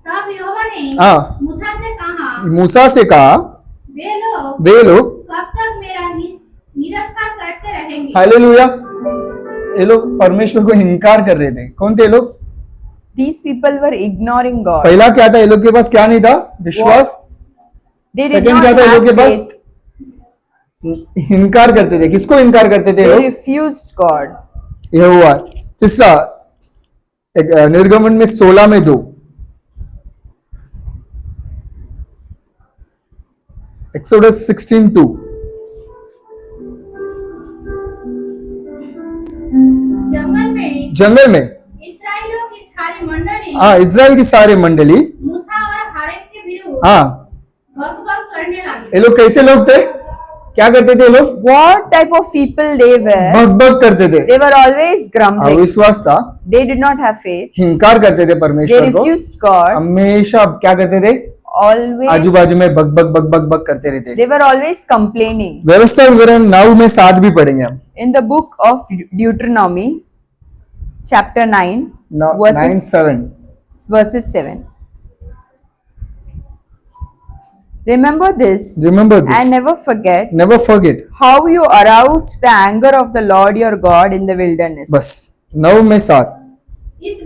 तब यहोवा ने हाँ. मूसा से कहा, मूसा से कहा वे लोग कब तक मेरा निरस्ता करते रहेंगे. हालेलुया. ये लोग परमेश्वर को इनकार कर रहे थे. कौन थे ये लोग? These people were ignoring God. पहला क्या था? ये लोग के पास क्या नहीं था? विश्वास. They did सेकंड not क्या था? ये लोग के have पास faith. इनकार करते थे. किसको इनकार करते थे They लोग? refused God. यहोवा. तीसरा निर्गमन में 16 में 2. एक्सोडस 16:2. जंगल में इस्राएलियों की सारी मंडली हाँ इजराइल की सारे मंडली मूसा और हारून के विरुद्ध हाँ बकबक करने लगे. ये लोग कैसे लोग थे? क्या करते थे ये लोग? What type of people they were? बक करते थे. They were always grumbling. अविश्वास था. They did not have faith. इनकार करते थे They परमेश्वर को. refused God. हमेशा क्या करते थे? आजू Always, बाजू में बक करते रहते. they were always complaining. व्यवस्था विवरण 9 में 7 भी पढ़ेंगे हम. In the book of Deuteronomy, chapter 9, 9:7. verses 7. Remember this Remember this. and never forget Never forget. how you aroused the anger of the Lord your God in the wilderness. बस 9 में 7. इस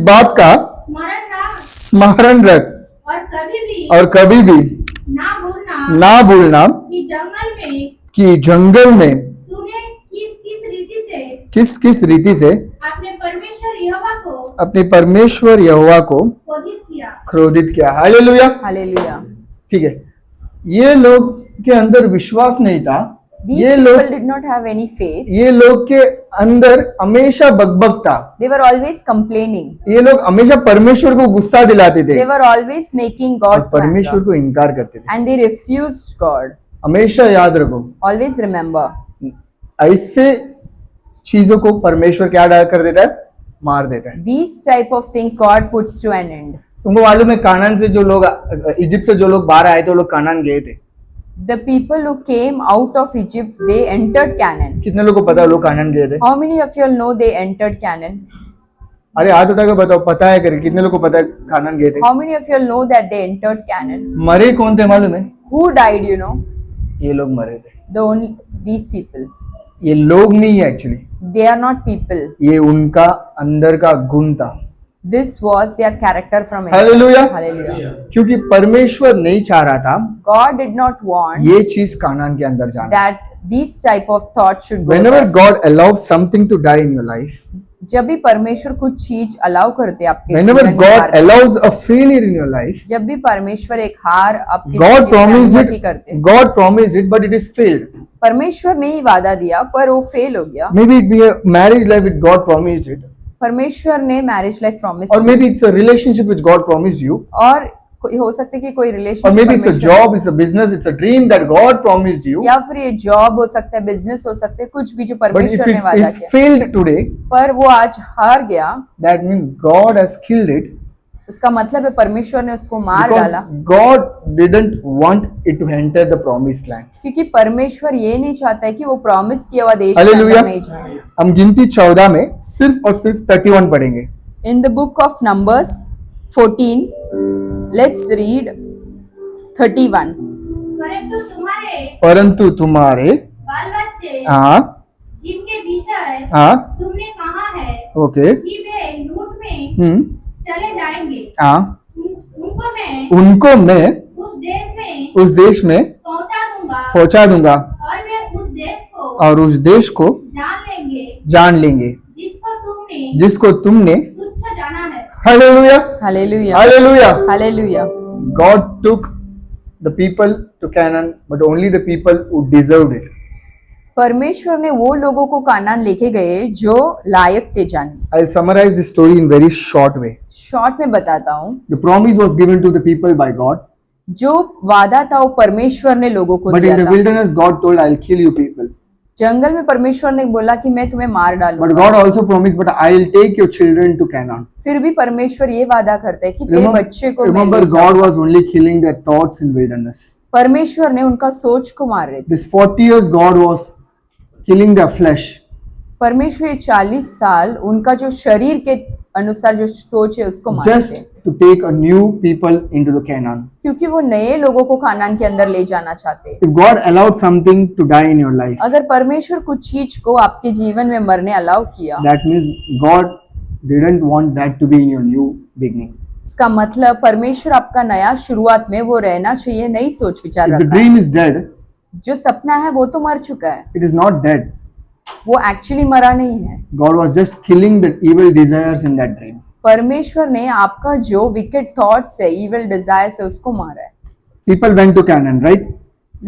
बात का स्मरण रख स्मरण रख और कभी भी ना भूलना कि जंगल में तूने किस किस रीति से अपने परमेश्वर यहोवा को क्रोधित किया. हालेलुया. Hallelujah. ठीक है. ये लोग के अंदर विश्वास नहीं था. These ये people लोग did not have any faith. ये लोग के अंदर हमेशा बकबक था. They were always complaining. ये लोग हमेशा परमेश्वर को गुस्सा दिलाते थे They were always making और God परमेश्वर anger. को इनकार करते थे. And they refused God. हमेशा याद रखो Always remember. ऐसे चीजों को परमेश्वर क्या कर देता है? मार देता है. These type of things God puts to an end. तुमको मालूम है कानान से जो लोग इजिप्ट से जो लोग बाहर आए थे वो लोग कानान गए थे. The people who came out of Egypt, they entered Canaan. कितने लोगों को पता है वो लोग कानान गए थे? How many of you all know they entered Canaan? अरे हाथ उठा के बताओ. पता है करके कितने लोगों को पता है कानान गए थे? How many of you all know that they entered Canaan? मरे कौन थे मालूम है? Who died, you know? ये लोग मरे थे. These people. ये लोग नहीं है actually. They are not people. ये उनका अंदर का गुण था. This was their character from inside. Hallelujah. Hallelujah. क्योंकि परमेश्वर नहीं चाह रहा था God did not want ये चीज कानान के अंदर जाना. that these type of thoughts should go Whenever there. God allows something to die in your life, जब भी परमेश्वर कुछ चीज अलाउ करते आपके whenever जीवन में God हार- allows a failure in your life, जब भी परमेश्वर एक हार आपके God जीवन में promised अनुमति करते it. God promised it, but it is failed. परमेश्वर ने ही वादा दिया पर वो फेल हो गया. Maybe it be a marriage life which God promised it, परमेश्वर ने marriage life promise or maybe it's a relationship which God promised you, और हो सकता है कि कोई or relation maybe it's a job, it's a business, it's a dream that God promised you. या फिर ये जॉब हो सकता है, बिजनेस हो सकता है, कुछ भी जो But if परमेश्वर ने it वादा is किया failed today, पर वो आज हार गया. that means God has killed it. उसका मतलब है परमेश्वर ने उसको मार Because डाला God didn't want it to enter the promised land. क्योंकि परमेश्वर ये नहीं चाहता है कि वो प्रॉमिस किया हुआ देश के Hallelujah. अंदर नहीं जाए. हम गिनती 14 में सिर्फ और सिर्फ 31 पढ़ेंगे. In the book of Numbers 14, let's read 31. परंतु तुम्हारे बाल बच्चे हाँ जिनके विषय हाँ तुमने कहा है ओके कि वे लूट में चले जाएंगे। हाँ, उनको मैं उनको मैं उस देश में पहुंचा दूंगा और वे और उस देश को जान लेंगे जिसको तुमने तुच्छ जाना है। Hallelujah, Hallelujah. Hallelujah. Hallelujah. God took the people to Canaan, but only the people who deserved it. परमेश्वर ने वो लोगों को कानान लेके गए जो लायक थे जाने। I'll summarize this story in very short way. Short में बताता हूँ। The promise was given to the people by God, जो वादा था वो परमेश्वर ने लोगों को but दिया in the था। wilderness God told, I'll kill you people. जंगल में परमेश्वर ने बोला कि मैं तुम्हें मार But डालूंगा। God also promised, but I'll take your children to Canaan. फिर भी परमेश्वर ये वादा करते हैं कि तेरे बच्चे को मैं Remember ले God जाऊंगा। was only killing their thoughts in wilderness. परमेश्वर ने उनका सोच को मार रहे थे। This 40 years God was killing their flesh. परमेश्वर ये 40 साल उनका जो शरीर के अनुसार जो सोच है उसको मार रहे Just थे, to take a new people into the Canaan. क्योंकि वो नए लोगों को कानान के अंदर ले जाना चाहते हैं। If God allowed something to die in your life, अगर परमेश्वर कुछ चीज को आपके जीवन में मरने अलाउ किया, that means God didn't want that to be in your new beginning. इसका मतलब परमेश्वर आपका नया शुरुआत में वो रहना चाहिए, नई सोच विचार If the रखना है। dream is dead, जो सपना है वो तो मर चुका है, it is not dead. वो एक्चुअली मरा नहीं है। God was just killing the evil desires in that dream. परमेश्वर ने आपका जो विकेट थॉट्स है, इविल डिजायर्स है, उसको मारा है। People went to Canaan, right?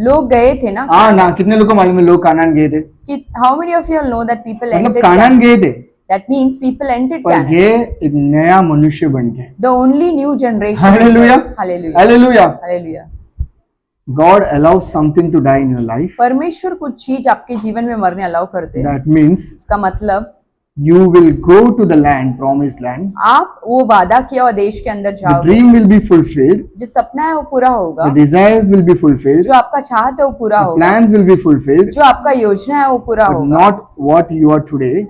लोग गए थे ना। हाँ ना, कितने लोगों को मालूम है लोग कानान गए थे? कि how many of you know that people मतलब एंटेड कानान गए थे, दैट मींस पीपल एंटेड पर कैनान, ये एक नया मनुष्य बन गए। The only new generation. Hallelujah, hallelujah, hallelujah. Hallelujah. God allows something to die in your life. परमेश्वर कुछ चीज आपके जीवन में मरने अलाउ करते हैं। That means इसका मतलब you will go to the land, promised land. आप वो वादा किया हुआ देश के अंदर The जाओगे, dream will be fulfilled. जो सपना है वो पूरा होगा, The desires will be fulfilled. जो आपका चाहत है वो पूरा The होगा, plans will be fulfilled. जो आपका योजना है वो पूरा But होगा। not what you are today.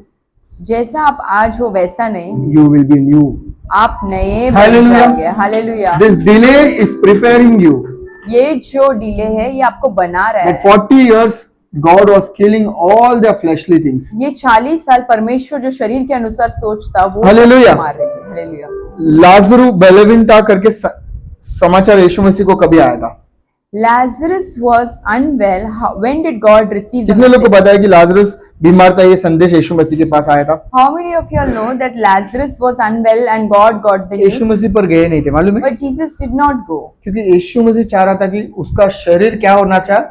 जैसा आप आज हो वैसा नहीं, You will be new. आप नए बन Hallelujah. जाओगे। Hallelujah. This delay is preparing you. ये जो डिले है ये आपको बना रहा That है। 40 years God was killing all their fleshly things. ये 40 साल परमेश्वर जो शरीर के अनुसार सोचता वो हालेलुया। सबको मार रहे थे। हालेलुया। लाजरू बलवीन था करके समाचार यीशु मसीह को कभी आया था? Lazarus was unwell. When did God receive the कितने लोग को message? पता है कि लाजरस बीमार था, ये संदेश यीशु मसीह के पास आया था? How many of you all know that Lazarus was unwell and God got the Yeshu news? मसीह पर गए नहीं थे, मालूम है? But Jesus did not go क्योंकि यीशु मसीह चाह रहा था कि उसका शरीर क्या होना चाहे,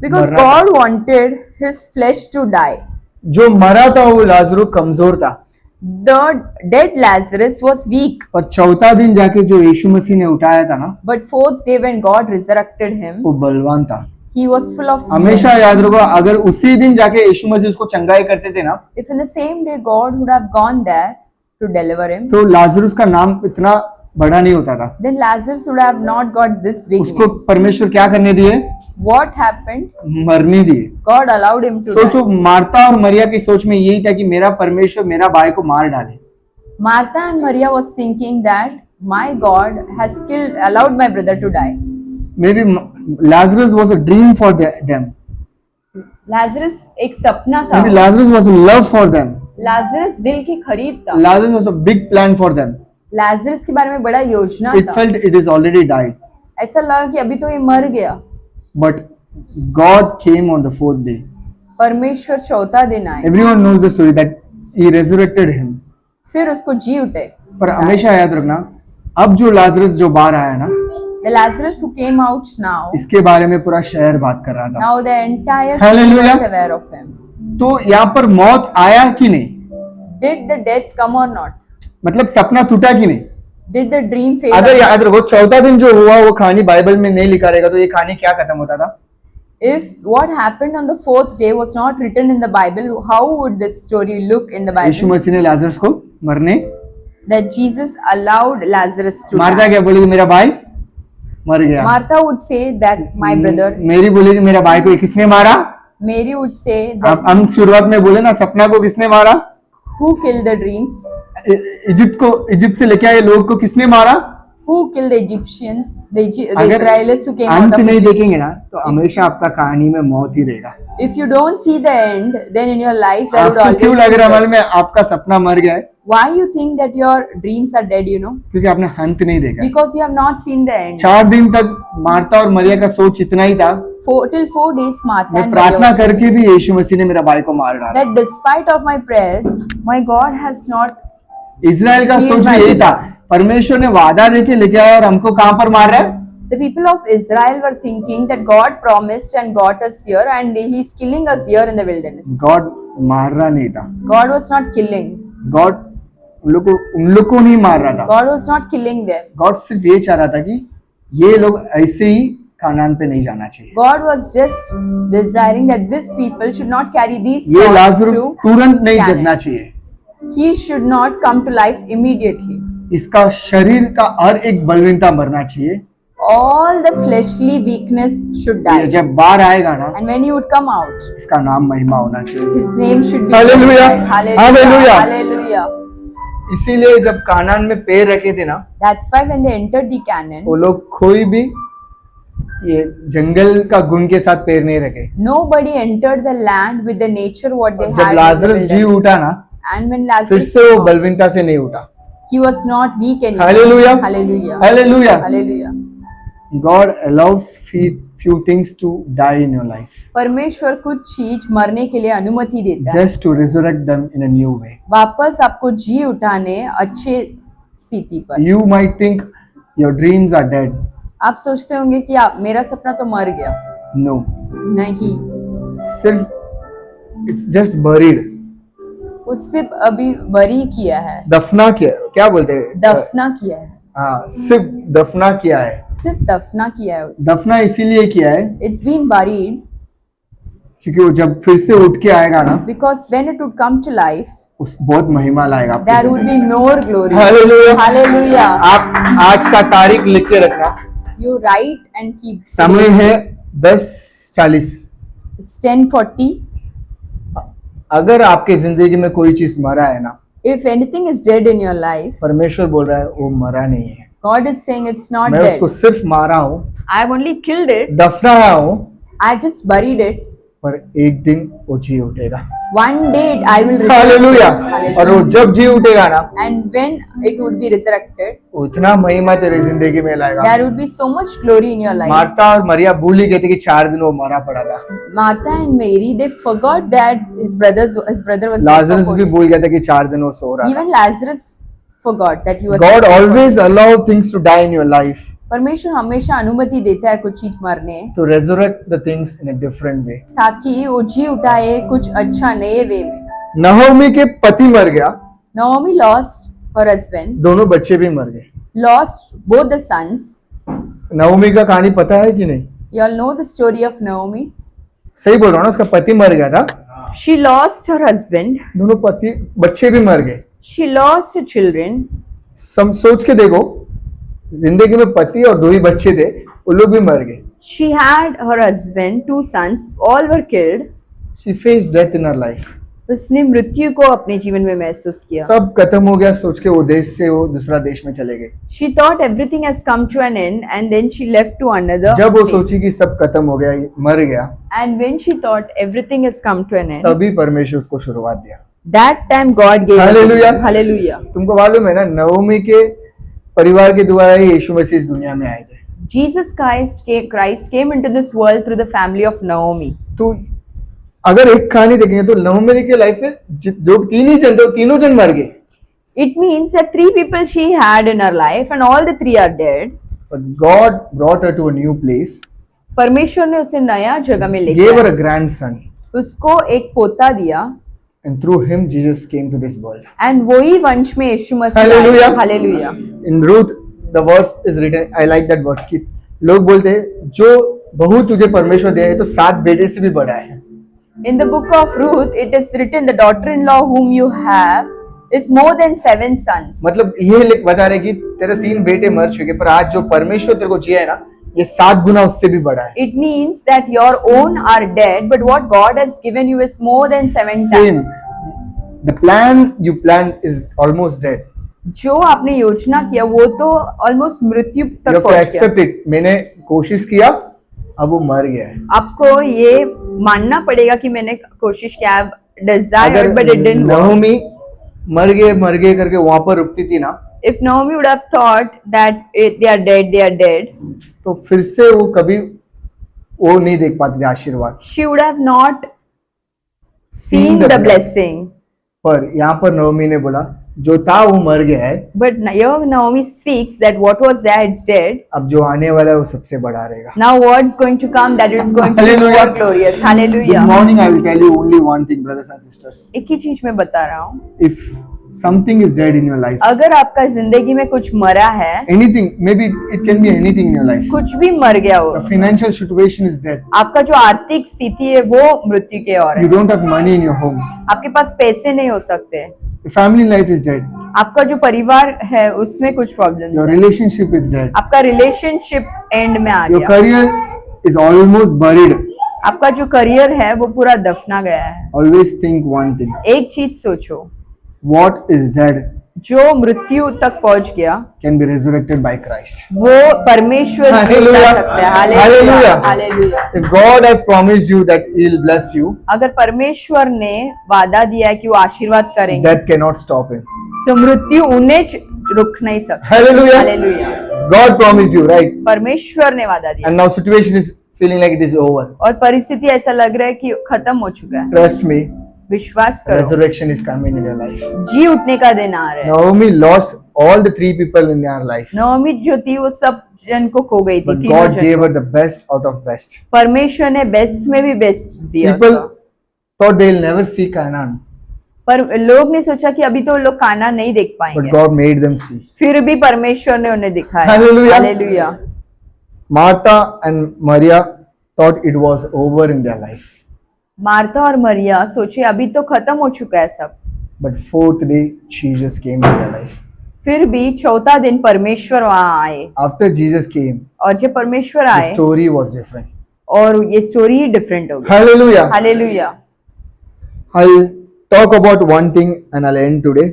because मरना God wanted his flesh to die. जो मरा था वो लाजरू कमजोर था, The dead Lazarus was weak, पर चौथा दिन जाके जो यीशु मसीह ने उठाया था ना, but fourth day when God resurrected him, वो बलवान था। he was full of strength. हमेशा याद रखो, अगर उसी दिन जाके यीशु मसीह उसको चंगाई करते थे ना, If in the same day God would have gone there to deliver him, तो लाजरुस का नाम इतना बड़ा नहीं होता था। then Lazarus would have not got this big उसको name. परमेश्वर क्या करने दिए? What happened? मरने दिए। God allowed him to सोचो, die. मार्ता और मरिया की सोच में यही था कि मेरा परमेश्वर मेरा भाई को मार डाले। Martha and Maria was thinking that my God has allowed my brother to die. Maybe Lazarus was a dream for them. Lazarus एक सपना था। Maybe Lazarus was a love for them. Lazarus दिल की खरीद था। Lazarus was a big plan for them. Lazarus के बारे में बड़ा योजना It था। felt it is already died. ऐसा लगा कि अभी तो ये मर गया। But God came on the fourth day. परमेश्वर चौथा दिन आए, Everyone knows the story that He resurrected him. फिर उसको जी उठे। पर हमेशा याद रखना, अब जो लाजरस जो बाहर आया ना, The Lazarus who came out now, इसके बारे में पूरा शहर बात कर रहा था। now the entire city Hallelujah. was aware of him. तो यहाँ पर मौत आया कि नहीं? Did the death come or not? मतलब सपना टूटा कि नहीं? Did the dream fail? अगर or not? याद रखो, चौथा दिन जो हुआ वो कहानी बाइबल में नहीं लिखा रहेगा तो ये कहानी क्या खत्म होता था? If what happened on the fourth day was not written in the Bible, how would this story look in the Yeshu Bible? मसीह ने लाजरस को मरने, That Jesus allowed Lazarus to मारता die. क्या बोलेगी? मेरा भाई मर गया। Martha would say that my brother. मेरी बोलेगी मेरा भाई को किसने मारा? Mary would say that हम शुरुआत में बोले ना, सपना को किसने मारा? who killed the dreams? Egypt से लेके आए लोग को किसने मारा? who killed the Egyptians, the अगर Israelites who came out अंत of नहीं Egypt. देखेंगे ना तो हमेशा आपका कहानी में मौत ही रहेगा। If you don't see the end, then in your life there would आपको always क्यों लग be रहा है death. मालूम है आपका सपना मर गया है? Why you think that your dreams are dead, you know? क्योंकि आपने अंत नहीं देखा। Because you have not seen the end. 4 दिन तक मार्ता और मरिया का सोच इतना ही था, Till 4 days, Martha मैं and प्रार्थना Maria, करके भी यीशु मसीह ने मेरा भाई को मार डाला। that despite of my prayers, my God has not. Israel का सोच भी यही था, परमेश्वर ने वादा देके लेके आया और हमको कहां पर मार रहा है? The people of Israel were thinking that God promised and got us here, and He's killing us here in the wilderness. God मार रहा नहीं था, God was not killing. God उन लोग को नहीं मार रहा था। God was not killing them. God सिर्फ ये चाह रहा था कि ये लोग ऐसे ही कानान पे नहीं जाना चाहिए। God was just desiring that these people should not carry these ये thoughts लाजरुस to तुरंत नहीं Canaan. जगना चाहिए। He should not come to life immediately. इसका शरीर का हर एक बलहीनता मरना चाहिए। All the fleshly weakness should ये die. जब बाहर आएगा ना, And when he would come out, इसका नाम महिमा होना चाहिए। his name should be Hallelujah. glorified. Hallelujah. Hallelujah. Hallelujah. इसीलिए जब कानान में पैर रखे थे ना, That's why when they entered the Canaan, वो लोग कोई भी ये जंगल का गुण के साथ पैर नहीं रखे। nobody entered the land with the nature what they जब had in the Lazarus ji wilderness. उठा ना, And when फिर Lazarus से वो came out, बलवीनता से नहीं उठा। he was not weak anymore. Hallelujah. Hallelujah. Hallelujah. Hallelujah. God allows few things to die in your life परमेश्वर कुछ चीज मरने के लिए अनुमति देता है, just to resurrect them in a new way. वापस आपको जी उठाने अच्छे स्थिति पर। You might think your dreams are dead. आप सोचते होंगे कि मेरा सपना तो मर गया। No, नहीं, सिर्फ it's just buried. वो सिर्फ अभी बरी किया है, दफना किया, क्या बोलते हैं? दफना किया है, हाँ, सिर्फ दफना किया है। सिर्फ दफना किया है उसे। दफना इसीलिए किया है It's been buried क्योंकि वो जब फिर से उठ के आएगा ना, because when it would come to life, उस बहुत महिमा लाएगा आपके there would be more glory. Hallelujah. Hallelujah. आप आज का तारीख लिख के रखना। You write and keep. समय है 10:40। It's 10:40. अगर आपके जिंदगी में कोई चीज मरा है ना, If anything is dead in your life, परमेश्वर बोल रहा है वो मरा नहीं है, God is saying it's not मैं dead. उसको सिर्फ मारा हूँ, I've only killed it. दफनाया हूँ, I just buried it. पर एक दिन वो जी उठेगा। One day I will resurrect hallelujah. it. Hallelujah. और वो जब जी उठेगा ना, And when it would be resurrected, उतना महिमा तेरे जिंदगी में लाएगा। there would be so much glory in your life. Martha और मरिया भूल ही गए थे कि 4 दिन वो मरा पड़ा था। Martha and Mary, they forgot that his brother was dead Lazarus for भी 4 days. भूल गया था कि 4 दिन वो सो रहा था। Even Lazarus forgot that he was God dead. always allow things to die in your life परमेश्वर हमेशा अनुमति देता है कुछ चीज मरने, to resurrect the things in a different way. ताकि वो जी उठाए कुछ अच्छा नए वे में। नहोमी के पति मर गया, Naomi lost her husband, दोनों बच्चे भी मर गए। lost both the sons. नहोमी का कहानी पता है कि नहीं? You all know the story of Naomi. सही बोल रहा हूँ ना, उसका पति मर गया था, She lost her husband. दोनों बच्चे भी मर गए। She lost her children. सोच के देखो, जिंदगी में पति और 2 ही बच्चे थे, वो लोग भी मर गए। She had her husband, 2 sons, all were killed. She faced death in her life. उसने मृत्यु को अपने जीवन में महसूस किया। सब खत्म हो गया सोच के वो देश से वो दूसरा देश में चले गए। She thought everything has come to an end, and then she left to another जब वो place. सोची कि सब खत्म हो गया, मर गया, And when she thought everything has come to an end, तभी परमेश्वर उसको शुरुआत दिया। that time God gave her Hallelujah. victory. Hallelujah. तुमको मालूम है ना, नवमी के परिवार के द्वारा ही यीशु मसीह इस दुनिया में आए थे। Jesus Christ came into this world through the family of Naomi. तो अगर एक कहानी देखेंगे तो नवमी के लाइफ में जो 3 ही जन थे, वो तीनों जन मर गए। It means that 3 people she had in her life, and all the 3 are dead. But God brought her to a new place, परमेश्वर ने उसे नया जगह में ले gave her गया, a grandson, उसको एक पोता दिया, and through him Jesus came to this world. and वही वंश में यीशु मसीह Hallelujah. आया। Hallelujah. In Ruth, the verse is written. I like that verse. कि लोग बोलते हैं जो बहू तुझे परमेश्वर दिया है तो 7 बेटे से भी बड़ा है। In the book of Ruth, it is written, the daughter-in-law whom you have is more than 7 sons. मतलब ये बता रहे कि तेरे 3 बेटे मर चुके, पर आज जो परमेश्वर तेरे को जिया है ना, ये 7 गुना उससे भी बड़ा है। It means that your own are dead, but what God has given you is more than 7 Same. times. The plan you planned is almost dead. जो आपने योजना किया वो तो ऑलमोस्ट मृत्यु You तक have to पहुंच गया। accept it. मैंने कोशिश किया, अब वो मर गया है। आपको ये मानना पड़ेगा कि मैंने कोशिश किया, desire but it didn't work. Naomi मर गए करके वहां पर रुकती थी ना, If Naomi would have thought that they are dead, तो फिर से वो कभी वो नहीं देख पाती थी आशीर्वाद। she would have not seen the blessing. पर यहाँ पर नहोमी ने बोला जो था वो मर गया है, But here Naomi speaks that what was there is dead. अब जो आने वाला है वो सबसे बड़ा रहेगा। Now what's going to come, that is going to be Hallelujah. more glorious. This Hallelujah. morning I will tell you only one thing, brothers and sisters. एक ही चीज मैं बता रहा हूँ, If something is dead in your life, अगर आपका जिंदगी में कुछ मरा है, anything, maybe it can be anything in your life. कुछ भी मर गया हो, The financial situation is dead. आपका जो आर्थिक स्थिति है वो मृत्यु के ओर है, You don't have money in your home. आपके पास पैसे नहीं हो सकते, Your family life is dead. आपका जो परिवार है उसमें कुछ प्रॉब्लम Your है, relationship is dead. आपका रिलेशनशिप एंड में आ Your गया, career is almost buried. आपका जो करियर है वो पूरा दफना गया है। Always think one thing. एक चीज सोचो, What is dead जो मृत्यु तक पहुंच गया can be resurrected by Christ. वो परमेश्वर जी Hallelujah. उठा सकता है। Hallelujah, Hallelujah. Hallelujah. If God has promised you that He'll bless you, अगर परमेश्वर ने वादा दिया है कि वो आशीर्वाद करेंगे, death cannot stop Him. तो मृत्यु उन्हें रुक नहीं सकती। Hallelujah. Hallelujah. God promised you, right? परमेश्वर ने वादा दिया And now situation is feeling like it is over. और परिस्थिति ऐसा लग रहा है कि खत्म हो चुका है। Trust me, विश्वास करो, resurrection is coming in your life. जी उठने का दिन आ रहा है। Naomi lost all the 3 people in their life, नवमी जो थी वो सब जन को खो गई थी, but तीनों God जन। gave her the best out of best. परमेश्वर ने बेस्ट में भी बेस्ट दिया People उसको। thought they'll never see Canaan, पर लोग ने सोचा कि अभी तो लोग काना नहीं देख but पाएंगे, God made them see. फिर भी परमेश्वर ने उन्हें दिखाया। Hallelujah. Hallelujah. Martha and Maria thought it was over in their life, Martha और मरिया सोचे अभी तो खत्म हो चुका है सब, but 4th day Jesus came in their life. फिर भी चौथा दिन परमेश्वर वहां आए, After Jesus came, और जब परमेश्वर the आए story was different. और ये स्टोरी ही डिफरेंट हो गई। Hallelujah. Hallelujah. I'll talk about one thing and I'll end today.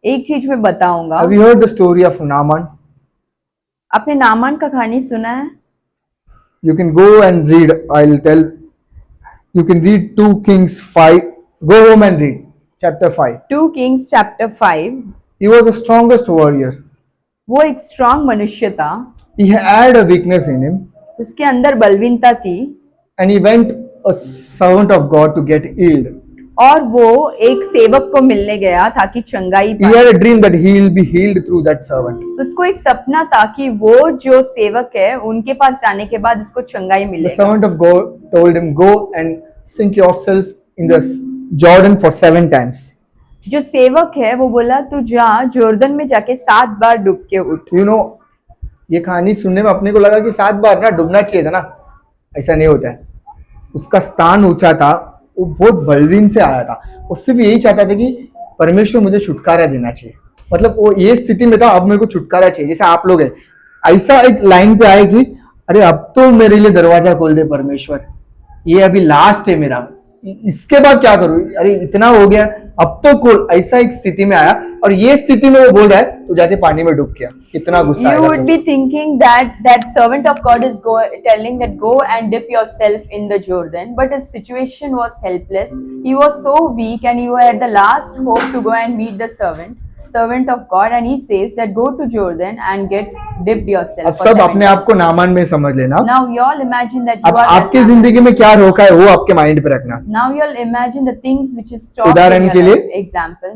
एक चीज मैं बताऊंगा, Have you heard the story of Naaman? आपने नामान का कहानी सुना है? You can go and read. I'll tell. You can read 2 Kings 5. Go home and read chapter 5. 2 Kings chapter 5। He was the strongest warrior. वो एक strong मनुष्य था, He had a weakness in him, उसके अंदर बलवीनता थी, and he went a servant of God to get healed. और वो एक सेवक को मिलने गया ताकि चंगाई He पाए। had a dream that he will be healed through that servant. उसको एक सपना था कि वो जो सेवक है उनके पास जाने के बाद उसको चंगाई The मिलेगा। servant of God told him, "Go and sink yourself in the Jordan for 7 times." जो सेवक है वो बोला तू जा जोर्दन में जाके 7 बार डूब के उठ। You know, ये कहानी सुनने में अपने को लगा कि 7 बार ना डूबना चाहिए था ना, ऐसा नहीं होता है। उसका स्थान ऊंचा था, वो बहुत बलवीन से आया था, वो सिर्फ यही चाहता था कि परमेश्वर मुझे छुटकारा देना चाहिए। मतलब वो ये स्थिति में था, अब मेरे को छुटकारा चाहिए, जैसे आप लोग हैं। ऐसा एक लाइन पे आए कि अरे अब तो मेरे लिए दरवाजा खोल दे परमेश्वर, ये अभी लास्ट है मेरा, इसके बाद क्या करूं, अरे इतना हो गया अब तो खोल। ऐसा एक स्थिति में आया, और ये स्थिति में वो बोल रहा है तू जाके पानी में डूब गया, कितना गुस्सा You आएगा would be thinking that servant of God is telling that go and dip yourself in the Jordan, but his situation was helpless. He was so weak and he had the last hope to go and meet the servant of God, and he says that go to Jordan and get dipped yourself. अब for सब 7 अपने आप को Naaman में समझ लेना। Now you all imagine that you अब are that आपके man. जिंदगी में क्या रोका है वो आपके माइंड पे रखना। Now you all imagine the things which is stopped उदाहरण in your के लिए, life. Example,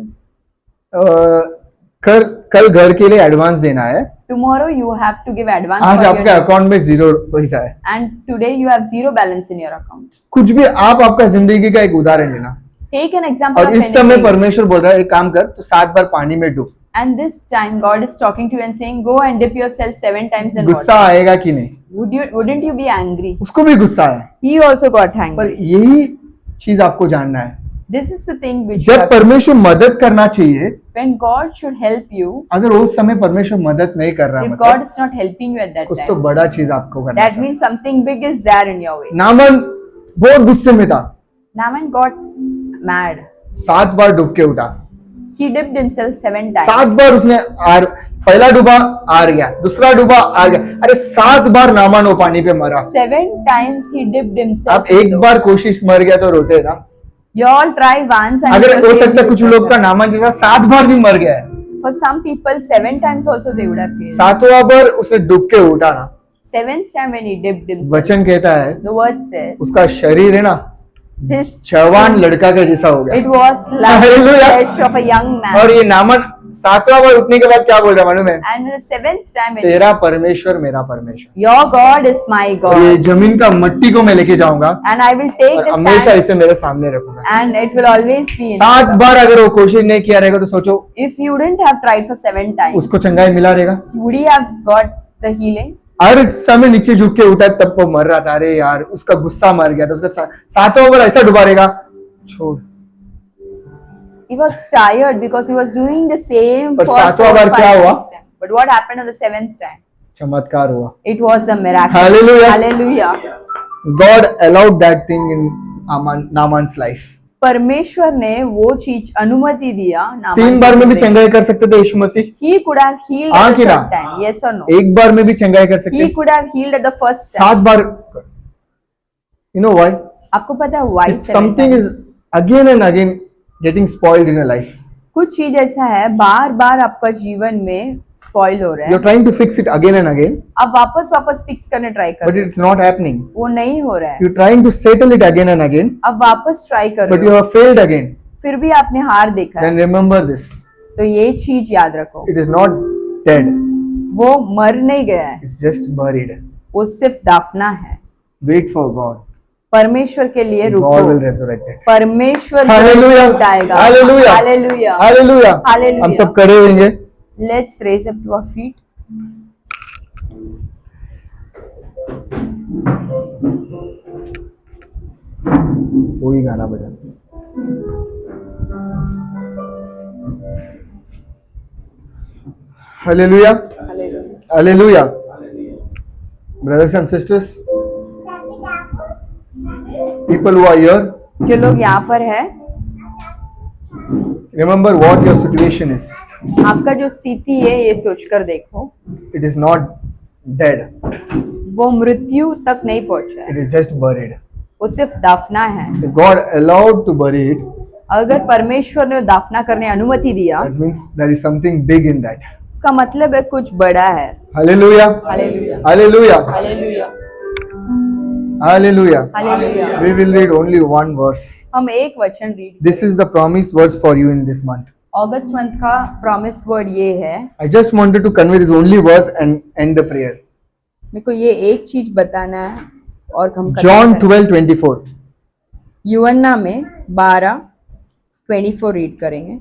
कल घर के लिए एडवांस देना है, tomorrow you have to give advance आज for आपके your अकाउंट में 0 पैसा है। and today you have 0 balance in your account. कुछ भी आप आपका जिंदगी का एक उदाहरण लेना, Take an example और of इस समय anything. परमेश्वर बोल रहा है एक काम कर, तो 7 बार पानी में डूब। And this time God is talking to you and saying, go and dip yourself 7 times in गुस्सा water. आएगा कि नहीं? Wouldn't you be angry? उसको भी गुस्सा है, He also got पर angry. यही चीज आपको जानना है। This is the thing which जब परमेश्वर मदद करना चाहिए, when God should help you, अगर उस समय परमेश्वर मदद नहीं कर रहा, if मतलब God is not helping you at that कुछ तो time, बड़ा चीज आपको करना that चाहिए। means something big is there in your way. नामन बहुत गुस्से में था, Naaman got mad. 7 बार डूब के उठा, He dipped himself 7 times. 7 बार उसने आर, पहला डूबा हार गया, दूसरा डूबा हार गया, अरे 7 बार नामान वो पानी पे मरा। 7 times he dipped himself. आप एक बार कोशिश मर गया तो रोते ना। You all try once and अगर you हो will सकता है fail. कुछ लोग का नामान जैसा 7 बार भी मर गया है, For some people 7 times also they would have failed. 7वां बार उसने डूब के उठा ना। 7th time when he dipped himself, वचन कहता है the word says उसका शरीर है ना this जवान लड़का का जैसा हो गया। it was like the Hallelujah. flesh of a young man. और ये नामन 7वां बार उठने के बाद क्या बोल रहा है मालूम है? And the 7th time when तेरा परमेश्वर मेरा परमेश्वर, your God is my और ये God, जमीन का मट्टी को मैं लेके जाऊंगा and I will take और the हमेशा sand इसे मेरे सामने रखूंगा। and it will always be in. 7 बार अगर वो कोशिश नहीं किया रहेगा तो सोचो If you wouldn't have tried for 7 times, उसको चंगाई मिला रहेगा? would he have got the healing? हर समय नीचे झुक के उठा तब वो मर रहा था। अरे यार उसका गुस्सा मर गया था, उसका 7वां बार ऐसा डुबा रहेगा, छोड़। He was tired because he was doing the same पर for 7वां 4, बार 5, क्या हुआ? 6 times. But what happened on the 7th time? चमत्कार हुआ। It was a miracle. Hallelujah. Hallelujah. God allowed that thing in Naaman's life। परमेश्वर ने वो चीज अनुमति दिया। नामान 3 बार में भी को चंगाई कर सकते थे यीशु मसीह। He could have healed हाँ at कि the ना? third time. Yes or no? 1 बार में भी चंगाई कर सकते He could have healed at the first time. 7 bar. You know why? आपको पता है why If 7 something times? is again and again getting spoiled in your life, कुछ चीज ऐसा है बार बार आपका जीवन में स्पॉइल हो रहा you're है, trying to fix it again and again, आप वापस फिक्स करने ट्राई कर but रहे हो, it's not happening. वो नहीं हो रहा है, You're trying to settle it again and again, अब वापस ट्राई कर but रहे you हो, have failed again. फिर भी आपने हार देखा है। Then remember this: तो ये चीज याद रखो, it is not dead; वो मर नहीं गया है, it's just buried. वो सिर्फ दाफना है। Wait for God. परमेश्वर के लिए God will रुको, resurrect it. परमेश्वर Hallelujah! उठाएगा। Hallelujah! Hallelujah, Hallelujah! Hallelujah. हम सब खड़े होंगे। Let's raise up to our feet. वही गाना बजा। Hallelujah! Hallelujah. Hallelujah! Brothers and sisters, people who are here, जो लोग यहाँ पर है, remember what your situation is. आपका जो स्थिति है ये सोचकर देखो, It is not dead; वो मृत्यु तक नहीं पहुंचा है, it is just buried. वो सिर्फ दाफना है। If God allowed to bury it, अगर परमेश्वर ने दाफना करने अनुमति दिया, that means there is something big in that. उसका मतलब है कुछ बड़ा है। Hallelujah! Hallelujah, Hallelujah! Hallelujah, Hallelujah! Hallelujah. We will read only one verse. हम एक वचन read, This is the promise verse for you in this month. August month का प्रॉमिस वर्ड ये है। I just wanted to convey this only verse and end the prayer. मेरे को ये एक चीज बताना है और हम खत्म John करें। 12:24. यूहन्ना में 12:24 रीड करेंगे।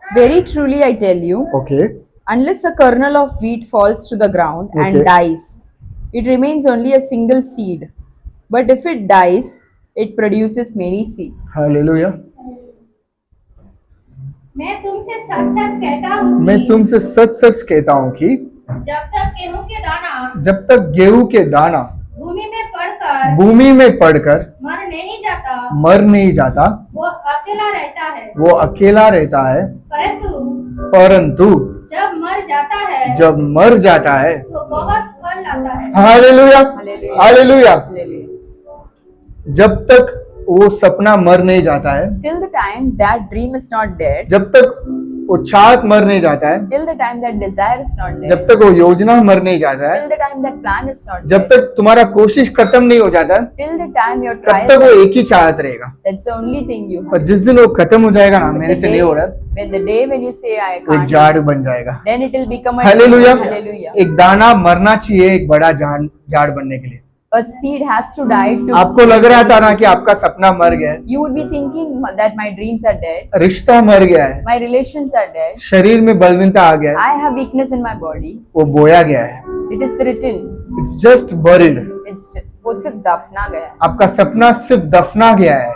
Very truly I tell you, Okay. unless a kernel of wheat falls to the ground Okay. and dies, it remains only a single seed. But if it dies, it produces many seeds. Hallelujah. मैं तुमसे सच सच कहता हूँ मैं कि तुमसे सच सच कहता हूँ कि जब तक गेहूं के दाना जब तक गेहूं के दाना भूमि में पड़कर भूमि में पड़कर मर नहीं जाता, मर नहीं जाता, वो अकेला रहता है, वो अकेला रहता है, परंतु परंतु जब मर जाता है जब मर जाता है, तो बहुत फल लाता है। Hallelujah, Hallelujah. Hallelujah, Hallelujah. जब तक वो सपना मर नहीं जाता है, Till the time that dream is not dead, जब तक वो चाहत मर नहीं जाता है, till the time that desire is not dead, जब तक वो योजना मर नहीं जाता है, till the time that plan is not जब dead, तक तुम्हारा कोशिश खत्म नहीं हो जाता है, till the time your तब trials, तक वो एक ही चाहत रहेगा। that's the only thing you have. पर जिस दिन वो खत्म हो जाएगा ना, But मेरे the से day- नहीं हो रहा है, when the day when you say I वो एक can't, झाड़ बन जाएगा। then it will become a hallelujah. Hallelujah. एक दाना मरना चाहिए एक बड़ा झाड़ बनने के लिए। A seed has to die to. आपको लग रहा था ना कि आपका सपना मर गया है, You would be thinking that my dreams are dead, रिश्ता मर गया है, my relations are dead, शरीर में बलहीनता आ गया है, I have weakness in my body. वो बोया गया है। It is written. It's just buried. वो सिर्फ दफना गया। आपका सपना सिर्फ दफना गया है,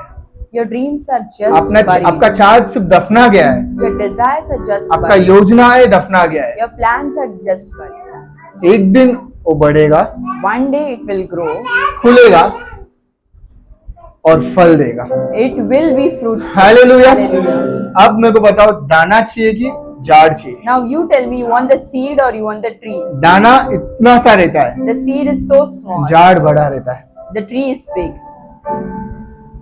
Your dreams are just buried. आपका चाहत सिर्फ दफना गया है, Your desires are just आपका buried. योजना है दफना गया है। Your plans are just buried. एक दिन वो बढ़ेगा, One day it will grow, खुलेगा और फल देगा। It will be fruitful. Hallelujah. Hallelujah. अब मेरे को बताओ, दाना चाहिए कि झाड़ चाहिए? Now you tell me, you want the seed or you want the tree? दाना इतना सा रहता है, The seed is so small. झाड़ बड़ा रहता है। The tree is big.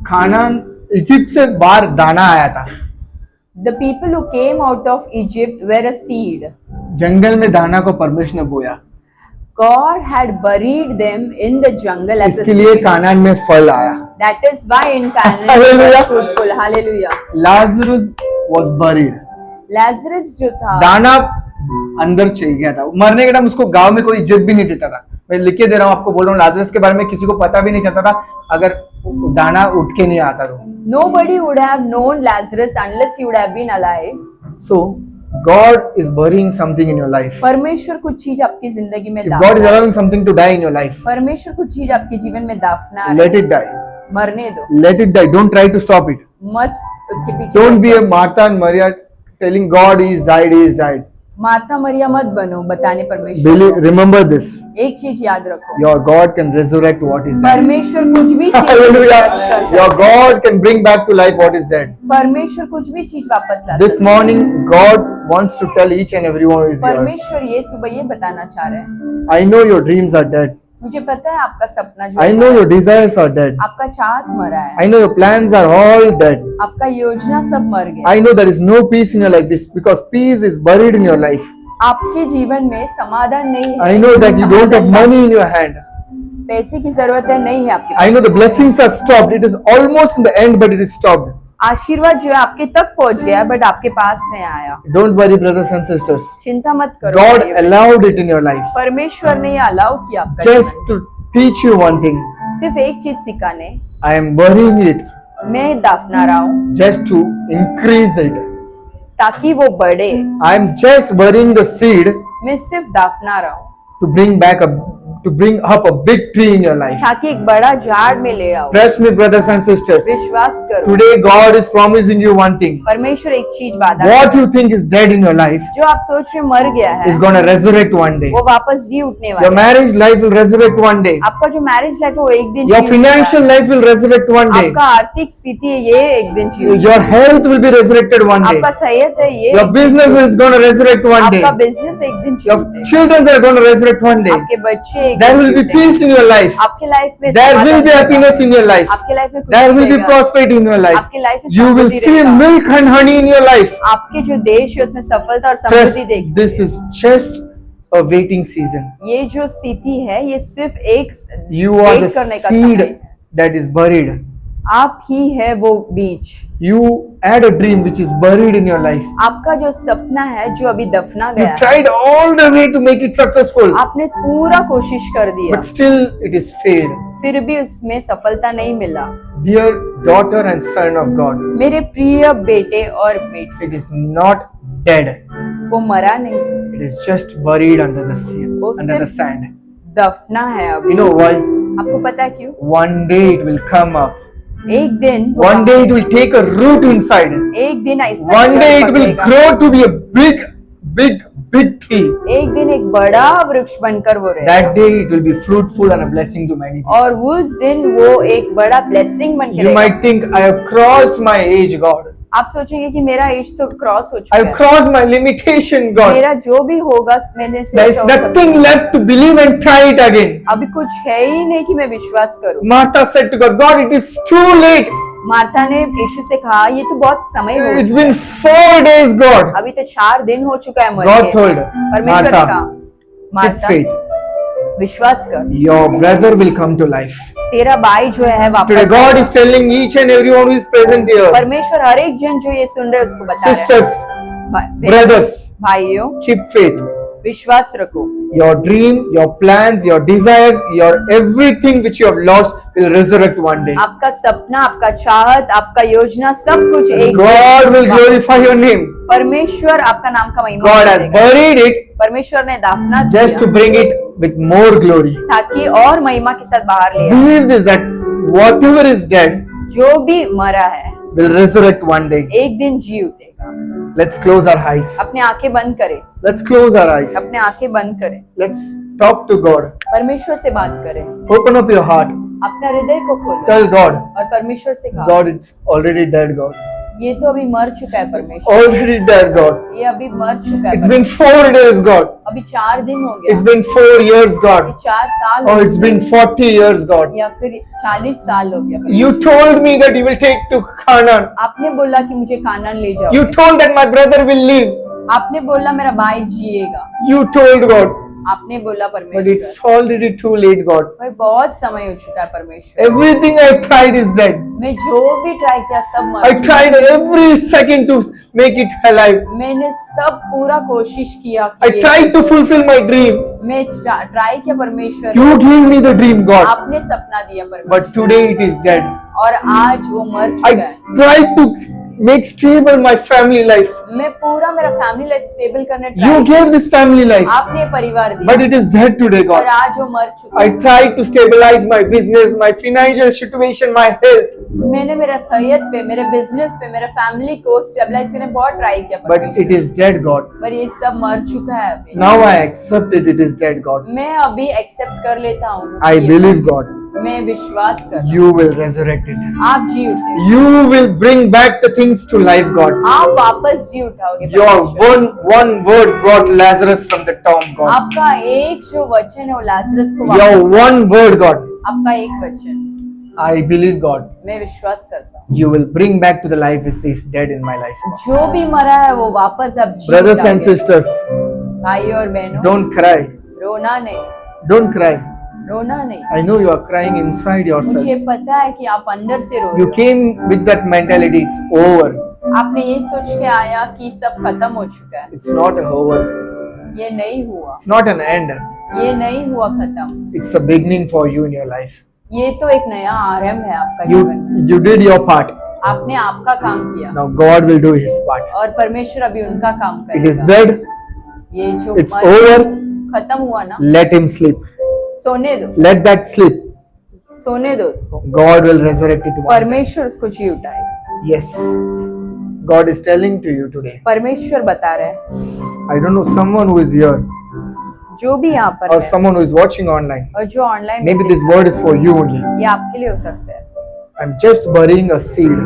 Canaan Egypt से बाहर दाना आया था, The people who came out of Egypt were a seed. जंगल में दाना को परमेश्वर ने बोया, God had buried them in the jungle as a इसके लिए seed. कानान में फल आया। That is why in Canaan it Hallelujah. was fruitful. Hallelujah. Lazarus was buried, Lazarus जो था, दाना अंदर चल गया था। मरने के टाइम उसको गांव में कोई इज्जत भी नहीं देता था। मैं लिख के दे रहा हूँ आपको, बोल रहा हूँ, लाजरस के बारे में किसी को पता भी नहीं चलता था अगर दाना उठ के नहीं आता तो। nobody would have known Lazarus unless he would have been alive. So God is burying something in your life. परमेश्वर कुछ चीज आपकी जिंदगी में If God is दाफना, allowing something to die in your life, परमेश्वर कुछ चीज आपके जीवन में दाफना है, let it die. मरने दो, Let it die. Don't try to stop it. मत उसके पीछे Don't be पड़ a जाओ। Martha and Maria telling God he is died, he is died. Martha Maria मत बनो बताने परमेश्वर Believe, को। remember this. एक चीज याद रखो, Your God can resurrect what is dead. परमेश्वर कुछ भी चीज Hallelujah. कर Your सकता है। God can bring back to life what is dead. परमेश्वर कुछ भी चीज वापस ला This सकता है। morning, God wants to tell each and everyone who is here. परमेश्वर ये सुबह ये बताना चाह रहे हैं, I know your dreams are dead. मुझे पता है आपका सपना जो I है, know your desires are dead. आपका चाहत मरा है, I know your plans are all dead. आपका योजना सब मर गया। I know there is no peace in your life because peace is buried in your life. आपके जीवन में समाधान नहीं है। I know that you don't have money in your hand. पैसे की जरूरत है नहीं है आपके I know the blessings are stopped. It is almost in the end, but it is stopped. आशीर्वाद जो है आपके तक पहुंच गया बट आपके पास नहीं आया। Don't worry, brothers and sisters. चिंता मत करो, God allowed it in your life परमेश्वर ने ये अलाउ किया आपका just जीवन। to teach you one thing. सिर्फ एक चीज सिखाने, I am burying it मैं दाफना रहा हूँ just to increase it. ताकि वो बढ़े। I am just burying the seed मैं सिर्फ दाफना रहा हूँ to bring up a big tree in your life. ताकि एक बड़ा झाड़ में ले आओ। Trust me, brothers and sisters. विश्वास करो, Today, God is promising you one thing. परमेश्वर एक चीज वादा What कर, you think is dead in your life जो आप सोच रहे हो मर गया है is going to resurrect one day. वो वापस जी उठने Your वाला है। marriage life will resurrect one day. आपका जो मैरिज लाइफ है वो एक दिन Your जी उठेगा। financial life will resurrect one day. आपका आर्थिक स्थिति है ये एक दिन जी उठेगा। Your health will be resurrected one day. आपका सेहत है ये Your business is going to resurrect one day. आपका बिजनेस एक दिन जी Your उठेगा। children are going to resurrect one day. आपके बच्चे एक There दिन will जी be उठेंगे। peace in your life. आपके लाइफ में There will समाधान be रहेगा। happiness in your life. आपके लाइफ में There will be रहेगा। prosperity in your life. आपके लाइफ में You will समृद्धि see रहेगा। milk and honey in your life. आपके जो देश है उसमें सफलता और Trust, समृद्धि देख। this is just a waiting season. ये जो स्थिति है ये सिर्फ एक You are वेट the करने का समय seed है। that is buried. आप ही है वो बीज। You had a dream which is buried in your life. आपका जो सपना है जो अभी दफना You गया है, tried all the way to make it successful, आपने पूरा कोशिश कर दिया but still it is failed. फिर भी उसमें सफलता नहीं मिला। Dear daughter and son of God, मेरे प्रिय बेटे और बेटी, it is not dead. वो मरा नहीं, It is just buried under the sea, वो under the सिर्फ sand. दफना है अभी। You know why? आपको पता है क्यों? One day it will come up. एक दिन वो One day it will take a root inside. एक दिन ऐसा One जड़ day it will पकड़ेगा। grow to be a big tree. एक दिन एक बड़ा वृक्ष बनकर वो रहेगा That day it will be fruitful and a blessing to many people. और उस दिन वो एक बड़ा ब्लेसिंग बन के You रहेगा। might think, I have crossed my age, God. आप सोचेंगे कि मेरा एज तो क्रॉस हो I चुका have है, crossed my limitation, God. मेरा जो भी होगा मैंने There is सोचा वो सब- nothing left to believe and try it again. अभी कुछ है ही नहीं कि मैं विश्वास करूं। Martha said to God, God, it is too late. Martha ने यीशु से कहा ये तो बहुत समय हो It's चुका been 4 days, God. है, अभी तो 4 दिन हो चुका है मर God के। told परमेश्वर ने Martha, कहा Keep मार्था faith. विश्वास कर, Your brother will come to life. तेरा भाई जो है Today, वापस God आएगा। is telling each and everyone who is present here, परमेश्वर हर एक जन जो ये सुन रहे हैं उसको बता रहे हैं, sisters, भाई- brothers, भाइयों keep faith. विश्वास रखो, Your dream, your plans, your desires, your everything which you have lost will resurrect one day. आपका सपना, आपका चाहत, आपका योजना सब कुछ एक God will glorify your name. परमेश्वर आपका नाम का महिमा God has करेगा। buried it परमेश्वर ने दाफना just to किया bring it with more glory. ताकि और महिमा के साथ बाहर ले आए। Believe this, that whatever is dead जो भी मरा है will resurrect one day. एक दिन जी उठेगा। Let's close our eyes. अपने आंखें बंद करें, Let's close our eyes. अपने आंखें बंद करें। Let's Talk to God. परमेश्वर से बात करें, Open up your heart. अपना हृदय को खोलें Tell God. और परमेश्वर से कहा, God, it's already dead, God. ये तो अभी मर चुका है परमेश्वर, Already dead, God. ये अभी मर चुका है It's been 4 days, God. अभी 4 दिन हो गया, It's been 4 years, अभी God. 4 साल Or हो it's गए, been 40 years, God. या फिर 40 साल हो गया। You told me that you will take to Canaan. आपने बोला कि मुझे कानान ले जाओ, You told that my brother will live. आपने बोला मेरा भाई जिएगा, You told, God. आपने बोला But परमेश्वर, it's already too late, God. पर बहुत समय हो चुका है परमेश्वर, Everything I tried is dead. मैं जो भी ट्राई किया सब मर I चुका tried every second to make it alive. है। मैंने सब पूरा कोशिश किया I कि tried to fulfill my dream. मैं ट्राई किया परमेश्वर, You gave me the dream, God. आपने सपना दिया But परमेश्वर, today it is dead. और आज वो मर चुका I है। tried to make stable my family life. मैं पूरा मेरा फैमिली लाइफ स्टेबल करने You try, gave this family life. आपने परिवार But दिया, it is dead today, और God. आज वो मर चुका I है। tried to stabilize my business, my financial situation, my health. मैंने मेरा सैयद पे, मेरे बिजनेस पे, मेरे फैमिली को स्टेबलाइज करने बहुत ट्राई किया But परमेश्वर, it is dead, God. पर ये सब मर चुका है अभी। Now I accept it. It is dead, God. मैं अभी एक्सेप्ट कर लेता हूँ, I believe, God. मैं विश्वास कर, You will resurrect it. आप जी उठे, You will bring back the things to life, God. आप वापस जी उठाओगे Your परमेश्वर। one word brought Lazarus from the tomb, God. आपका एक जो वचन है वो लाजरस को Your वापस, one word, God. आपका एक वचन, I believe, God. मैं विश्वास करता हूँ, You will bring back to the life is this dead in my life. जो भी मरा है वो वापस अब जी Brothers and उठाओगे। sisters, भाई और बहनों, don't cry. रोना नहीं, Don't cry. रोना नहीं। I know you are crying inside yourself. मुझे पता है कि आप अंदर से रो रहे You हो। came with that mentality. It's over. आपने ये सोच के आया कि सब खत्म हो चुका है, It's not over. ये नहीं हुआ, It's not an end. ये नहीं हुआ खत्म, It's a beginning for you in your life. ये तो एक नया आरंभ है आपका जीवन में। You did your part. आपने आपका काम किया Now God will do His part. और परमेश्वर अभी उनका काम It is करेगा। dead. ये जो It's over. खत्म हुआ ना, Let him sleep. सोने दो, Let that sleep. सोने दो उसको, God will resurrect it one day. परमेश्वर उसको जी उठाएगा। Yes. God is telling to you today. परमेश्वर बता रहे हैं, I don't know someone who is here जो भी यहाँ पर or है someone who is watching online. और जो online Maybe this word is for you only. ये आपके लिए हो सकता है। I'm just burying a seed.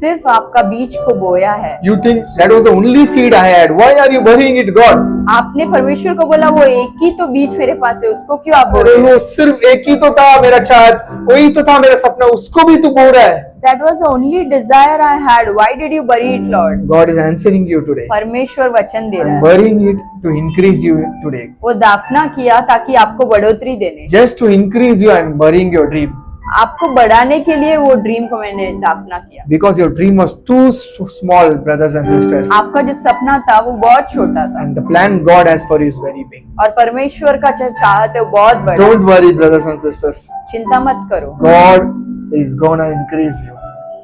सिर्फ आपका बीज को बोया है, You think that was the only seed I had. Why are you burying it, God? आपने परमेश्वर को बोला वो एक ही तो बीज मेरे पास है, उसको क्यों आप बोल अरे रहे हो? वो सिर्फ एक ही तो था मेरा चाहत, वही तो था मेरा सपना, उसको भी तू बोल रहा है. That was the only desire I had. Why did you bury it, Lord? God is answering you today. परमेश्वर वचन दे रहा I'm है, burying it to increase you today. वो दाफना किया ताकि आपको बढ़ोतरी देने, Just to increase you, I'm burying your dream. आपको बढ़ाने के लिए वो ड्रीम को मैंने दाफना किया। Because your dream was too small, brothers and sisters. आपका जो सपना था वो बहुत छोटा था And the plan God has for you is very big. और परमेश्वर का जो चाहत है वो बहुत बड़ा है। Don't worry, brothers and sisters. चिंता मत करो, God is gonna increase you.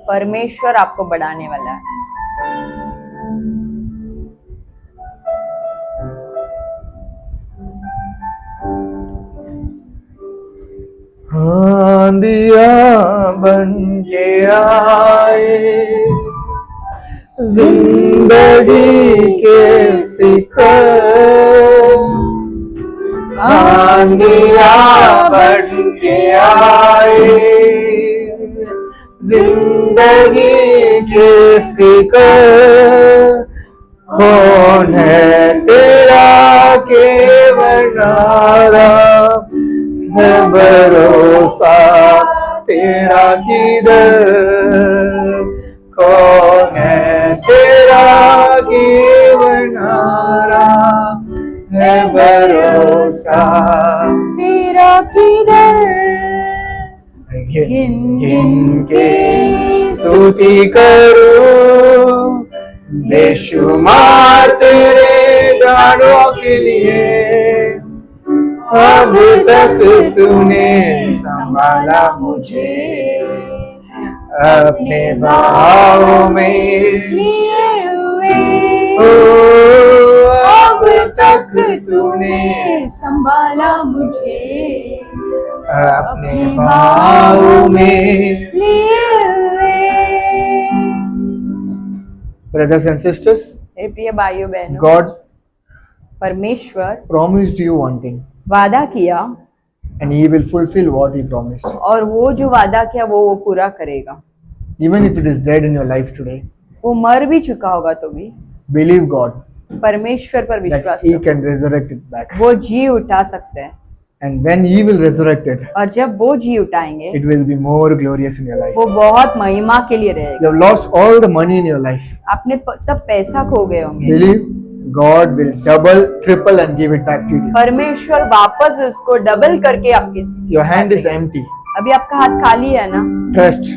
परमेश्वर आपको बढ़ाने वाला है। आंधिया बन के आए जिंदगी के फिक्र, आंधिया बन के आए जिंदगी के फिक्र, कौन है तेरा केवल नारा है भरोसा तेरा किधर, कौन है तेरा केवल नारा है भरोसा तेरा किधर गिन गिन के स्तुति करूं बेशुमार तेरे दानों के लिए, अब तक तूने संभाला मुझे अपने बाहों में लिए हुए, ओ, अब तक तूने संभाला मुझे अपने बाहों में. लिए हुए। Brothers and sisters, मेरे प्रिय भाइयों बहनों, God परमेश्वर promised you one thing, वादा किया and He will fulfill what He promised. और वो जो वादा किया वो पूरा करेगा। Even if it is dead in your life today, वो मर भी चुका होगा तो भी believe God परमेश्वर पर that विश्वास He करो, can resurrect it back. वो जी उठा सकते हैं And when He will resurrect it, और जब वो जी उठाएंगे it will be more glorious in your life. वो बहुत महिमा के लिए रहेगा। You have lost all the money in your life. आपने सब पैसा खो गए होंगे, Believe God will double, triple, and give it back to you. परमेश्वर वापस उसको डबल करके आपके Your hand is empty. अभी आपका हाथ खाली है ना, Trust.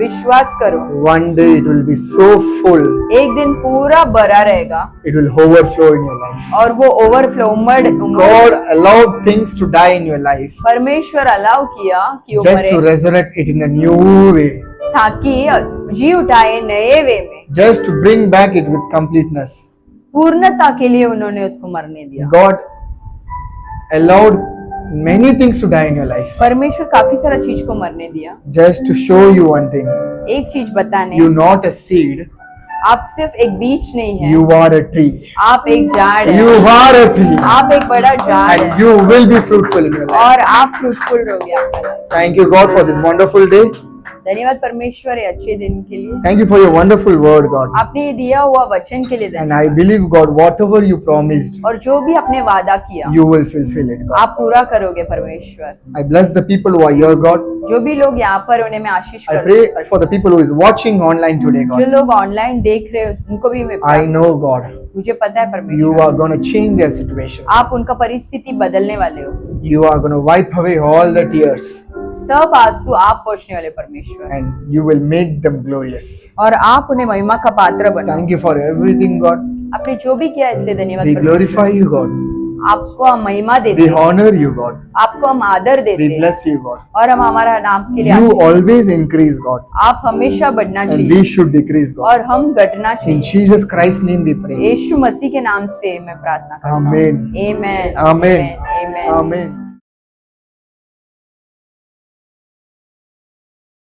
विश्वास करो One day it will be so full, एक दिन पूरा भरा रहेगा it will overflow in your life. और वो ओवरफ्लो उमड़ God allowed things to die in your life परमेश्वर अलाउ किया कि वो just to मरे resurrect it in a new way, ताकि जी उठाए नए वे में, just to bring back it with completeness. पूर्णता के लिए उन्होंने उसको मरने दिया। God allowed many things to die in your life परमेश्वर काफी सारा चीज को मरने दिया, just to show you one thing. एक चीज बताने, You're not a seed, आप सिर्फ एक बीज नहीं है, you are a tree. आप एक झाड़ You है, are a tree, आप एक बड़ा झाड़ and है you will be fruitful in your life. और आप फ्रूटफुल रहोगे आपका life। Thank you, God, for this wonderful day. धन्यवाद परमेश्वर ये अच्छे दिन के लिए, Thank you for your wonderful word, God. आपने ये दिया हुआ वचन के लिए And धन्यवाद। I believe, God, whatever you promised, और जो भी आपने वादा किया you will fulfill it, God. आप पूरा करोगे परमेश्वर। I bless the people who are here, God. जो भी लोग यहाँ पर उन्हें मैं आशीष I करूँ, pray for the people who is watching online today, जो God. लोग ऑनलाइन देख रहे हैं उनको भी मैं I know, God, मुझे पता है you परमेश्वर are going to change their situation. आप उनका परिस्थिति बदलने वाले हो, You are going to wipe away all the tears, सब आंसू आप पोंछने वाले परमेश्वर, and you will make them glorious. और आप उन्हें महिमा का पात्र बनाओ। Thank you for everything, God. आपने जो भी किया इसलिए धन्यवाद We परमेश्वर। glorify you, God. आपको हम महिमा देते We हैं, honor you, God. आपको हम आदर देते We हैं bless you, God. और हम हमारा नाम के लिए You Ashish- always increase, God, आप हमेशा बढ़ना and चाहिए we should decrease, God. और हम घटना In चाहिए। Jesus Christ's name we pray. यीशु मसीह के नाम से मैं प्रार्थना करता हूँ। Amen. Amen. Amen. Amen. Amen.